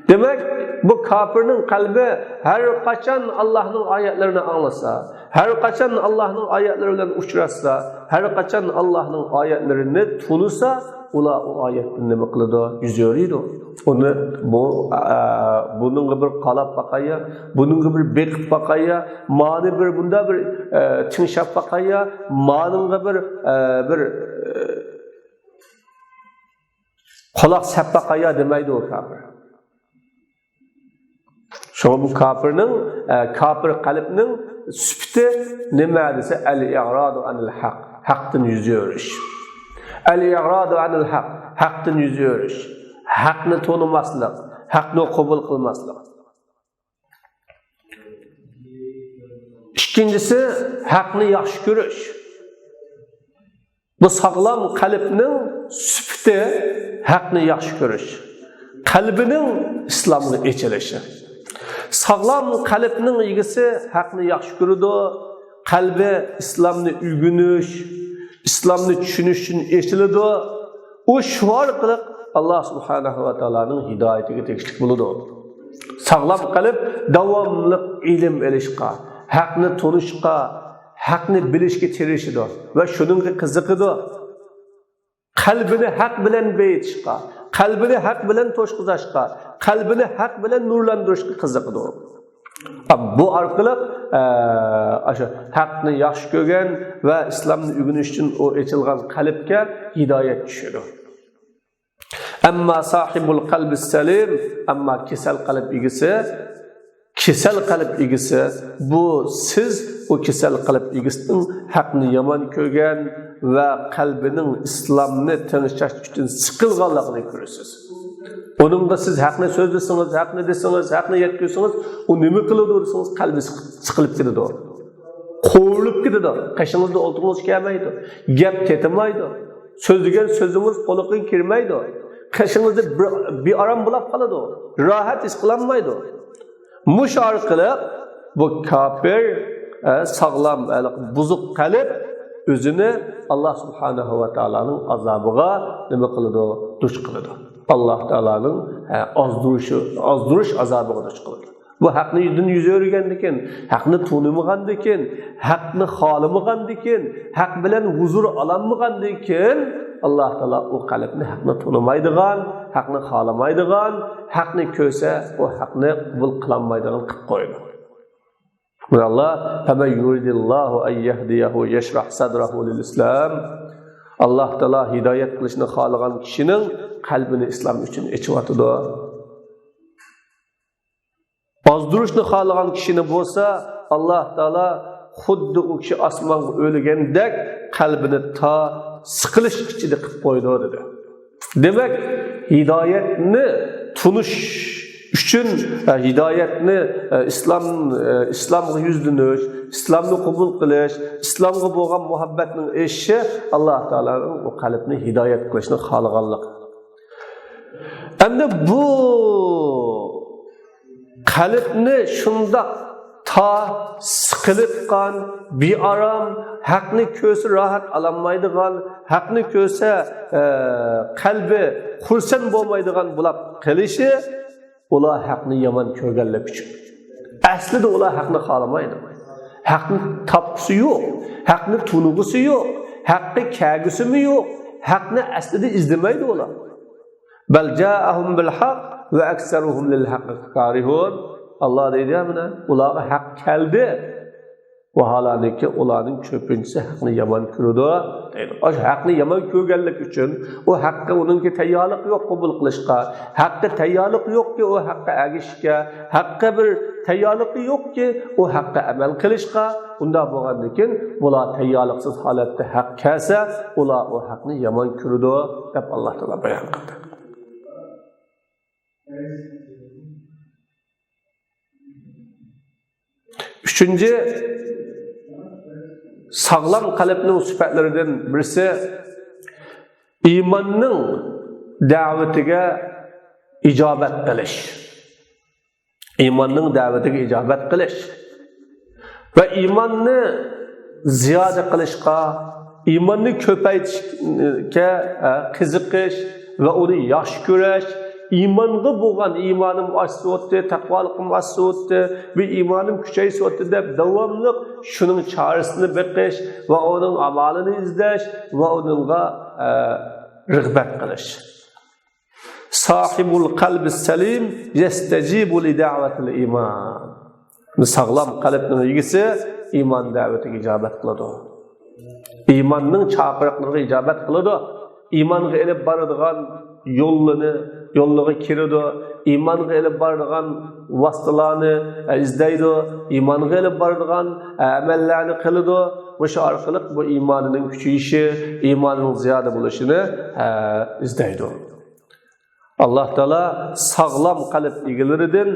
Demek bu kafirning qalbi her qachon Allohning oyatlarini anglasa, her qachon Allohning oyatlari bilan uchrashsa, her qachon Allohning oyatlarini tunisa, ular o oyatni nima qiladi? Yuz o'riydi. Onu bununla bir qalab bakaya, bununla bir bekip bakaya, mani bir bunda bir çınşap bakaya, manınla bir kulak sep bakaya demeydi o kafir. Şuna bu kafir kalbinin süpti nima dese el-i'radu anil haq, haqdan yüz o'rish. El-i'radu anil haq, haqdan yüz o'rish. Haqni to'nimaslik, haqni qabul qilmaslik. İkincisi, haqni yaxshi ko'rish. Bu sağlam qalbning süpti haqni yaxshi ko'rish. Qalbining islomga echilishi. Sağlam qalbning egisi haqni yaxshi ko'radi, qalbi islomni o'rganish, islomni tushunish uchun echiladi. O shu orqali Allah subhanahu wa ta'ala'nın hidayetiga tegishli bo'ladi. Sağlam qalb davomli ilm elishqa, haqni tunishqa, haqni bilishga tirishadi va shuningga qiziqadi. Qalbini haq bilan beyitishqa, qalbini haq bilan to'shqizashqa, qalbini haq bilan nurlantirishga qiziqadi. Bu orqali o'sha haqni yaxshi ko'rgan va islomni o'rganish uchun o echilgan qalbga hidoyat tushadi. Amma sahibul qalbi salim, amma kesel qalb egisi bu siz o kesel qalb egisinin haqni yomon ko'rgan va qalbining islomni tanishlash uchun siqilganligini ko'rasiz. Onunla siz haqni so'zlasangiz, haqni desangiz, haqni yetkazsangiz, o nima qiladi desangiz qalbi siqilib ketadi. Qo'rilib ketadi. Qashingizda o'ltingiz kelmaydi. Gap ketmaydi. So'zlagan so'zingiz quloqqa kirmaydi. Qashingizda bir aram bulab qoladi. Rahat his qilolmaydi. Mush orqali bu kafir sağlam, buzuq qalb o'zini Allah subhanahu va taolaning azobiga nima qiladi? Duch qiladi. Allah taolaning ozdirish azobiga duch qiladi. Bu haqni yüz o'rgandikin, haqni tunimag'andikin, haqni xolamag'andikin, haq bilan huzur ololmagandikin, Allah Taala o qalbni haqni tunimaydigan, haqni xolamaydigan, haqni ko'rsa o haqni qabul qilolmaydigan qilib qo'ydi. Allah "Fama yuridillahu an yahdiyahu yashrah sadrahu lil-islam." Allah Taala hidoyat qilishni xohlagan kishining qalbini islom uchun echiyotdi. Ozdirishni xohlagan kishini bo'lsa, Allah Taala xuddi u kishi osmonga o'lgandek qalbini ta siqilish ichida qilib qo'ydi dedi. Demak, hidoyatni tunish uchun hidoyatni islomga yuzlanish, islomni qabul qilish, islomga bo'lgan muhabbatning eshi Allah Taolaning o qalbni hidoyat qilishni xohlaganligi. Endi bu qalbni shundoq ta sıkılıpkan, bir aram, haqni ko'rsa rahat alamaydigan, haqni ko'rsa qalbi xursand bo'lmaydigan bo'lib qilishi, ular haqni yomon ko'rganlik uchun. Aslida ular haqni xolamaydi. Haqqni tapısı yok, haqqni tunugusu yok, haqqi kagisi mi yok, haqqni aslida izlamaydi ular. Bal ja'ahum bil haqq ve aksaruhum lil haqqi karihun. Allah deydi ya buna, ularga haq keldi. Vahalaniki ularning ko'pinchisi haqni yomon ko'radi deydi. O haqni yomon ko'rganlik uchun o haqqa uningki tayyorlik yo'q qabul qilishga, haqqa tayyorlik yo'qki o haqqa agishga, haqqa bir tayyorlik yo'qki o haqqa amal qilishga. Unda bo'lgandan keyin ular tayyorliksiz holatda haq kelsa, ular o haqni yomon ko'radi deb Alloh taolo bayon qildi. Üçüncü, sağlam qalbning sifatlaridan birisi iymonning da'vatiga ijobat qilish. Iymonning da'vatiga ijobat qilish va iymonni ziyoda qilishga, iymonni ko'paytirishga qiziqish va uni yaxshi ko'rish, iymanga bo'lgan iymonim oshdi, taqvoliqim oshdi, bu iymonim kuchaydi deb davomli shuning chorasini biqish va uning amalini izlash va uningga rag'bat qilish. Sahibul qalbi salim yastajibu li da'vatil iman. Sağlam qalbning egisi iymon da'vatiga ijobat qiladi. Iymonning chaqiriqlariga ijobat qiladi. Iymonga elib boradigan yo'llarga kiradi, iymonga elib boradigan vositalarni izlaydi, iymonga elib boradigan amallarni qiladi. O'sha orqali bu iymonining kuchayishi, iymonining ziyoda bo'lishini izlaydi. Allah Teala sağlam qalb egalaridan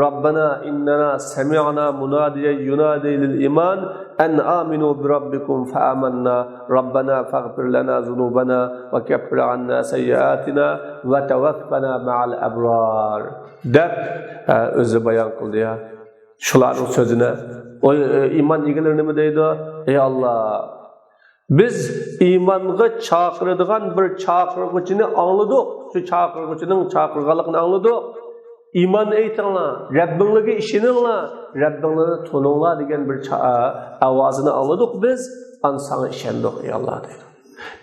Rabbana innana sami'na munadiyan yunadi lil iman an aminu bi rabbikum fa amanna Rabbana faghfir lana zunubana wa kaffir anna sayyiatina wa tawaffana ma'al abrar deb o'zi bayon qildi ya. Shularning so'zini o iman egalari nima deydi? Ey Allah, biz iymonga chaqiradigan bir chaqiruvchini angladik. Şu chaqiruvchining chaqirganligini angladik. Iymon aytinglar, Rabbingizga ishoninglar, Rabbingizni tuninglar degan bir ovozini angladik biz, an sana ishondik ey Allah deydi.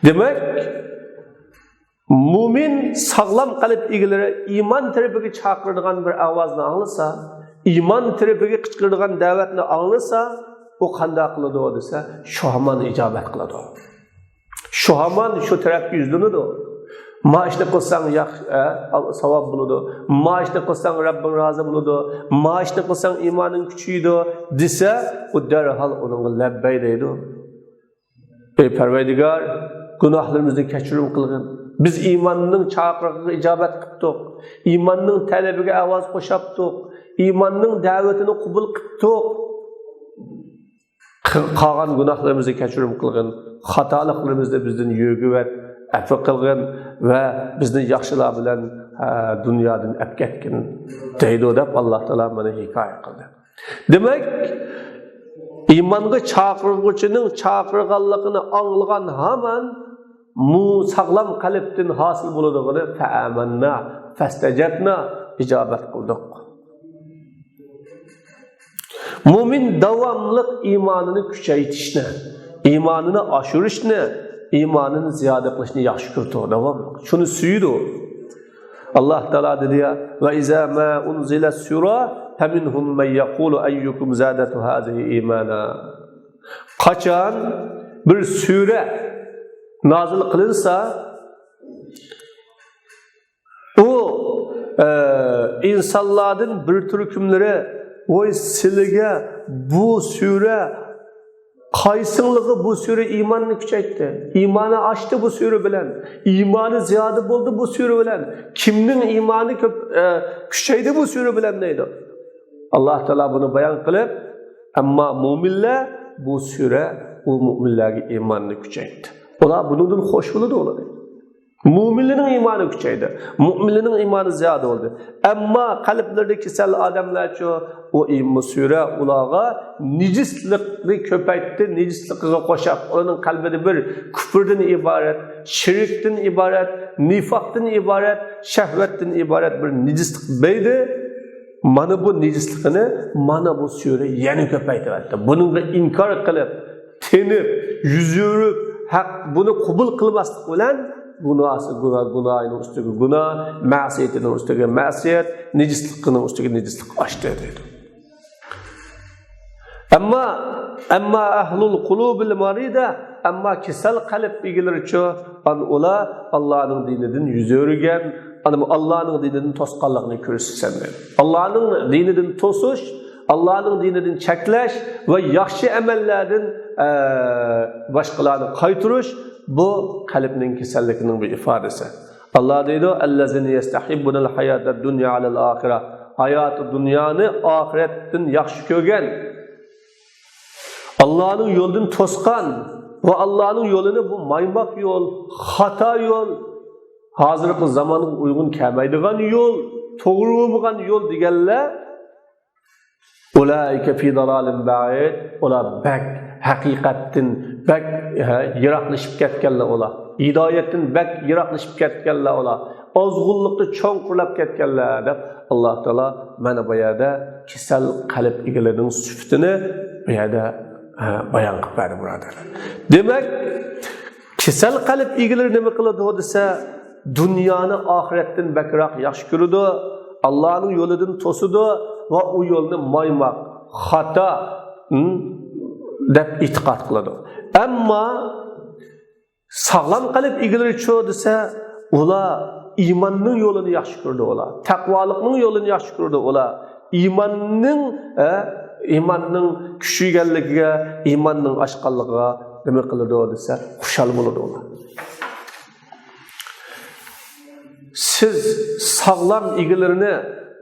Demak, mu'min sog'lom qalb egalari iymon tarafiga chaqiradigan bir ovozni anglasa, iymon tarafiga qichqiradigan da'vatni anglasa, o qanday qiladi desa, shu hamon ijobat qiladi. Shu hamon shu tarafga yuzlanadi. Ma ishni qilsang yaxshi, savob bo'ladi. Ma ishni qilsang Rabbing rozi bo'ladi. Ma ishni qilsang iymoning kuchaydi desa, u darhol unga labbay deydi. Ey Parvardigor, gunohlarimizni kechirim qilgin. Biz iymonning chaqiriqiga ijobat qildik. Iymonning talabiga ovoz qo'shabdik. Iymonning da'vatini qabul qildik. Qolgan gunohlarimizni kechirim qilgin, xatoliklarimizni bizdan yurg'izib, afv qilgin va bizni yaxshilar bilan dunyodan olib ketgin deydi deb Alloh taolo mana hikoya qildi. Demak, iymonga chaqiruvchining chaqirganligini anglagan hamon sog'lom qalbdan hosil bo'ladigini fa'amanna fastajabna ijobat qildik. Mu'min davomli iymonini kuchaytirishni, iymonini oshirishni, iymonini ziyoda qilishni yaxshi ko'rdi, davomli. Shuni suydi. Alloh taolo dedi ya: "Va iza ma unzila sura faminhum man yaqulu ayyukum zadatu hazihi imana." Qachon bir sura nozil qilinsa, u insonlardan bir turkumlari oy sizlarga bu sura qaysinligi bu sura iymonni kuchaytirdi. Iymoni oshdi bu sura bilan. Iymoni ziyoda bo'ldi bu sura bilan. Kimning iymoni ko'p kuchaydi bu sura bilan deydi. Alloh taolo buni bayon qilib, ammo mu'minlar bu sura u mu'minlarga iymonni kuchaytirdi. Ular bundan xush bo'ladi ular. Mu'minlarning iymoni kuchaydi. Mu'minlarning iymoni ziyoda bo'ldi. Ammo qalblarida kasal odamlarcha o iymon sura ularga nijislikni ko'paytdi, nijislikka qo'shib, ularning qalbida bir kufrdan iborat, shirkdan iborat, nifaqdan iborat, shahvatdan iborat bir nijislik beydi. mana bu nejisligini mana bu sure yana ko'paytiryapti. Buningga inkor qilib, tenib, yuzurib, haq buni qabul qilmaslik bilan gunohning ustiga gunoh, ma'siyatining ustiga ma'siyat, nejislikning ustiga nejislik oshdi dedi. Amma ahlul qulubil marida, amma kasal qalb egilaricha ular Allohning dinidan yuz o'rgan, Allohning dinidan to'sqanlikni ko'rsatsan dedi. Allohning dinidan to'sish, Allohning dinidan cheklash va yaxshi amallardan boshqalarni qaytarish bu qalbning kasalligining bir ifodasi. Allah deydi: "Allazina yastahibbunal hayatad dunya alal oxirah." Hayoti dunyoni oxiratdan yaxshi ko'rgan, Allah'ın yolunu toskan ve Allah'ın yolunu bu maymak yol, hata yol, hazırki zamanın uygun kelmeydiğen yol, doğru olmayan yol diyenler, ulaike fi dalalin ba'id, ola bek hakikatin bek yiraklaşıp ketkenler ola, hidayetin bek yiraklaşıp ketkenler ola, azgınlıkta çoğunkurlap ketkenler deb Allah Teala mana bu yerda kesal qalb egalarining sifatini bu yerda bayon qilib berdi birodarlar. Demak, kasal qalb egalari nima qiladi desa, dunyoni oxiratdan bakroq yaxshi ko'radi, Allohning yo'lidan to'sidi va u yo'lni maymoq, xato deb e'tiqod qiladi. Ammo sog'lom qalb egalari cho desa, ular iymonning yo'lini yaxshi ko'rdi, ular taqvolikning yo'lini yaxshi ko'rdi, ular imanning kuchayganligiga, imanning oshqanligiga nima qiladi desa, xushal bo'ladi ular. Siz sog'lom egilarini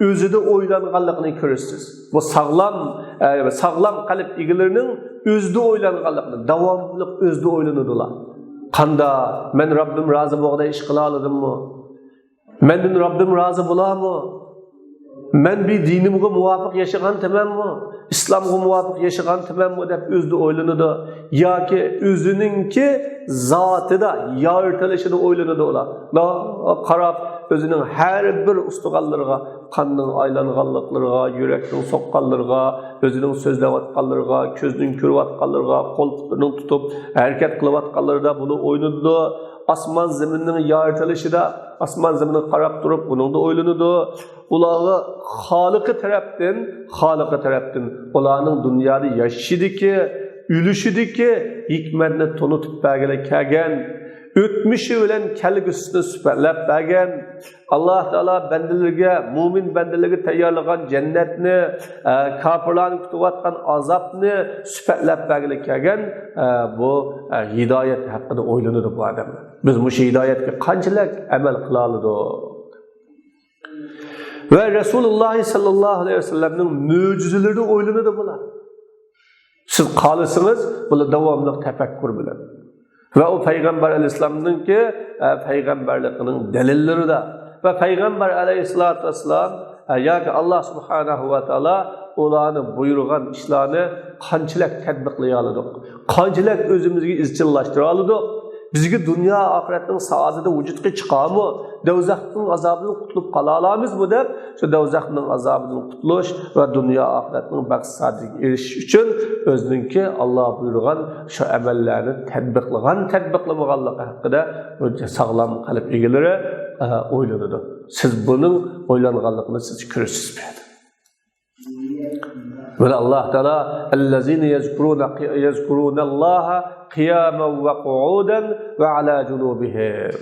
o'zida o'ylanganligini ko'rasiz. Bu sog'lom qalb egalarining o'zida o'ylanganligini, davomli o'zida o'ylanadilar. Qanda men Rabbim rozi bo'lganda ish qila oladimmi? Mendan Rabbim rozi bo'ladimi? Men bir dinimga muvofiq yashagan tamammi? İslamga muvofiq yashagan tamammi deb o'zida o'ylanadi yoki o'zininki zotida yoritilishini o'ylanadi ular. Qarab o'zining har bir ustug'onlariga, qonning aylanganliklariga, yurakning soqqanlariga, o'zining so'zlayotganlariga, ko'zning ko'rayotganlariga, qo'ltiqlarini tutib harakat qilayotganlarida buni o'ylanadi. Asman zeminning yoritilishida, asman zeminni qarab turib buningda o'ylanadi. Ularga Xoliqi tarafdan ularning dunyoda yashashidiki, ülüşidiki hikmetni tonutib bergan, o'tmishi bilan kelgusini sifatlab bergan, Alloh taolo bandalarga, mu'min bandalarga tayyorlagan jannatni, kofirlarni kutayotgan azobni sifatlab bergan bu hidoyat haqida o'ylanadi bu odamlar. Biz bu hidoyatga qanchalik amal qila oldik? Ve Resulullah sallallahu aleyhi ve sellem'nin mucizeleri oylanıdır bular. Siz kalırsınız, bunu devamlı tefekkür bilen. Ve o Peygamber aleyhisselam'ın ki peygamberliğinin delilleri de. Ve Peygamber aleyhisselatü vesselam ya ki Allah subhanahu ve teala olanı buyurgan işlerini kançılak tedbiqlayaladık. Kançılak özümüzü izchillaştıraladık. Bizga dunyo oxiratning saodati vujudga chiqami, do'zaxning azobidan qutulib qola olamizmi deb, shu do'zaxning azobidan qutulish va dunyo oxiratning baxt saodatiga erishish uchun o'ziningki Alloh buyurgan shu amallarni tadbiqlamaganligi haqida sog'lom qalb egalari o'ylanadi. Siz buning o'ylanganligini siz ko'rasiz bu yerda. Ve Allah Teala ellezine yezkuruna Allaha qiyaman ve qu'udan ve ala junubihim.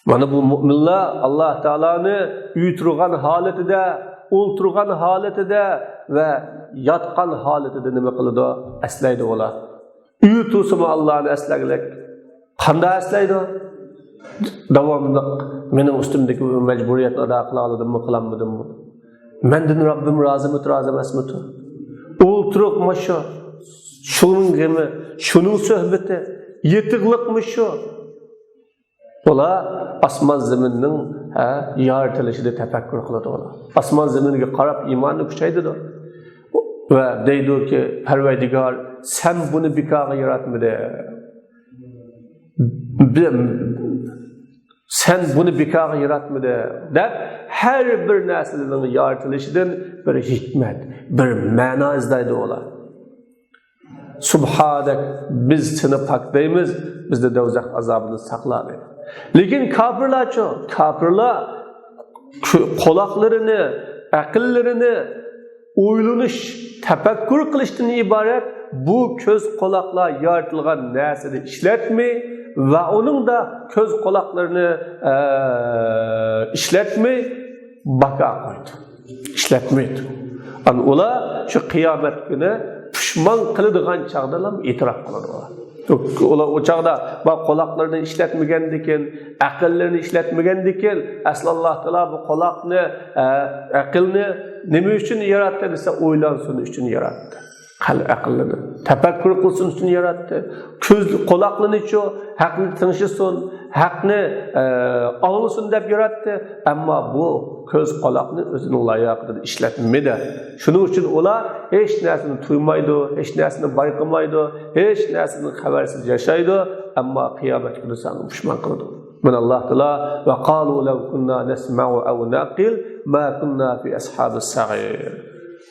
Mana bu müminler Allah Teala'nı uyturgan haletide, o'ltirgan haletide ve yatgan haletide nima qiladi? Eslaydi ular. Uyutusimi Allah'ını eslaglik. Qanday eslaydi? Davomli mening ustimdagi majburiyatni ado qila oladimmi, qilamadimmi? Mendan Rabbim rozimi, rozi emasmi? O'ltirib masha şunun gemi, şunun sohbeti, yetiqliqmi shu? Ola asman zeminning yoritilishida tafakkur qiladi ular. Asman zeminiga qarab iymonni kuchaytiradi. Va deydiki, Parvardigor, sen buni bekorga yaratmadi. Sen bunu bekağa yaratmadı deb her bir neslinin yaratılışından bir hikmet, bir mana izlaydi olar. Subhanak biz seni paklaymiz, bizde dozaq azabını saqladı. Lekin kafirlarço, kafirlar qolaqlarini, aqllarini o'ylanish, tafakkur qilishdan iborat bu ko'z quloqlar yaratilgan narsani ishlatmay va uning da ko'z quloqlarini ishlatmay baqa qo'ydi. Ishlatmaydi. Ana ular shu qiyomat kuni pushmon qiladigan chaqda ham e'tirof qiladi. Ular o chaqda bu quloqlarini ishlatmagandikin, aqllarini ishlatmagandikin, asl Alloh taolo bu quloqni, aqlni nima uchun yaratdi desa, o'ylansin uchun yaratdi. Aqlini tafakkur qilsin uchun yaratdi. Ko'z quloqlarichi haqni ting'ishin, haqni anglasin deb yaratdi. Ammo bu ko'z quloqni o'zining layoqida ishlatmaydi. Shuning uchun ular hech narsani tuymaydi, hech narsani bayqamaydi, hech narsani xabarsiz yashaydi. Ammo qiyomat kuni seni pushmon qiladi. Men Alloh taolo va qalu law kunna nasma'u aw naqil ma kunna fi ashabis sa'ir.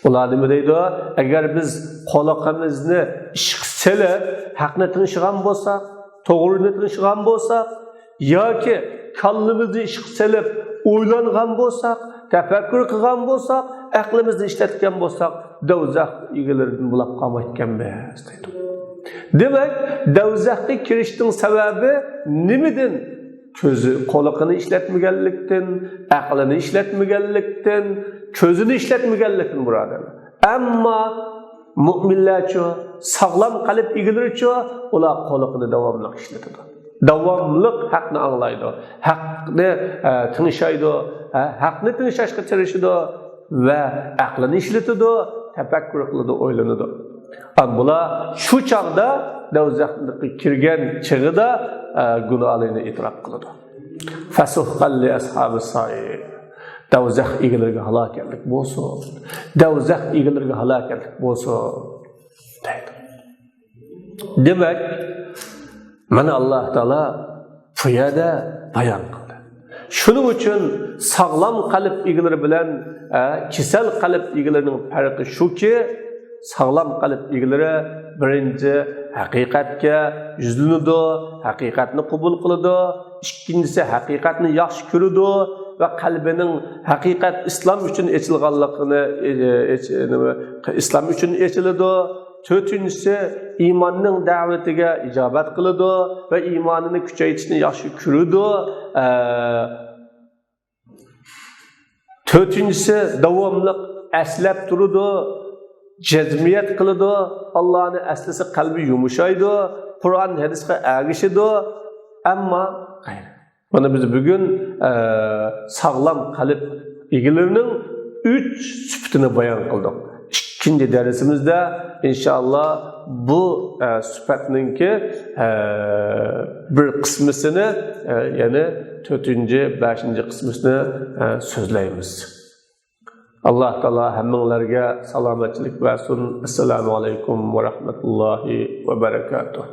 Ular nima deydi? Agar biz quloqimizni ishqsilib, haqni ting'ishgan bo'lsak, to'g'rini ting'ishgan bo'lsak, yoki kallimizni ishqsilib, o'ylangan bo'lsak, tafakkur qilgan bo'lsak, aqlimizni ishlatgan bo'lsak, dozaq egalaridan bulab qolmayotganmiz deydi. Demak, dozaqqa kirishning sababi nimadan? Ko'zi, quloqini ishlatmaganlikdan, aqlini ishlatmaganlikdan, ko'zini ishlatmaganlikdan birodar. Ammo mu'minlarcha, sog'lom qalb egalaricha ular quloqini davomli ishlatadi. Davomli haqni anglaydi, haqni tingishaydi, haqni tingishashga tirishadi va aqlini ishlatadi, tafakkur qiladi, o'ylanadi. Bular shu chaqda dozaqqa kirgan chig'ida gunohlarini e'tirof qiladi. Fasuhqal li ashabis sa'ir. Dozaq egalariga halokatlik bo'lsin. Dozaq egalariga halokatlik bo'lsin deydi. Demak, mana Alloh taolo bu yerda bayon qildi. Shuning uchun sog'lom qalb egalari bilan kasal qalb egalarining farqi shuki, sog'lom qalb egalari birinchi haqiqatga yuzlanadi, haqiqatni qabul qiladi, ikkinchisi haqiqatni yaxshi ko'radi va qalbining haqiqat islom uchun ochilganligini, islom uchun ochiladi. To'rtinchisi iymonning da'vatiga ijobat qiladi va iymonini kuchaytirishni yaxshi ko'radi. To'rtinchisi davomli aslab turadi, jazmiyat qiladi, Allohni aslisi qalbi yumshaydi, Qur'on hadisga ergishadi. Ammo mana biz bugun sog'lom qalb egalarining 3 sifatini bayon qildik. İkinci dersimizde inşallah bu sifatninki bir kısmısını yani 4. 5. kısmısını sözleyimiz. Allah Teala hemmelerge selametçilik versin. Esselamu aleyküm ve rahmetullahi ve berekatuhu.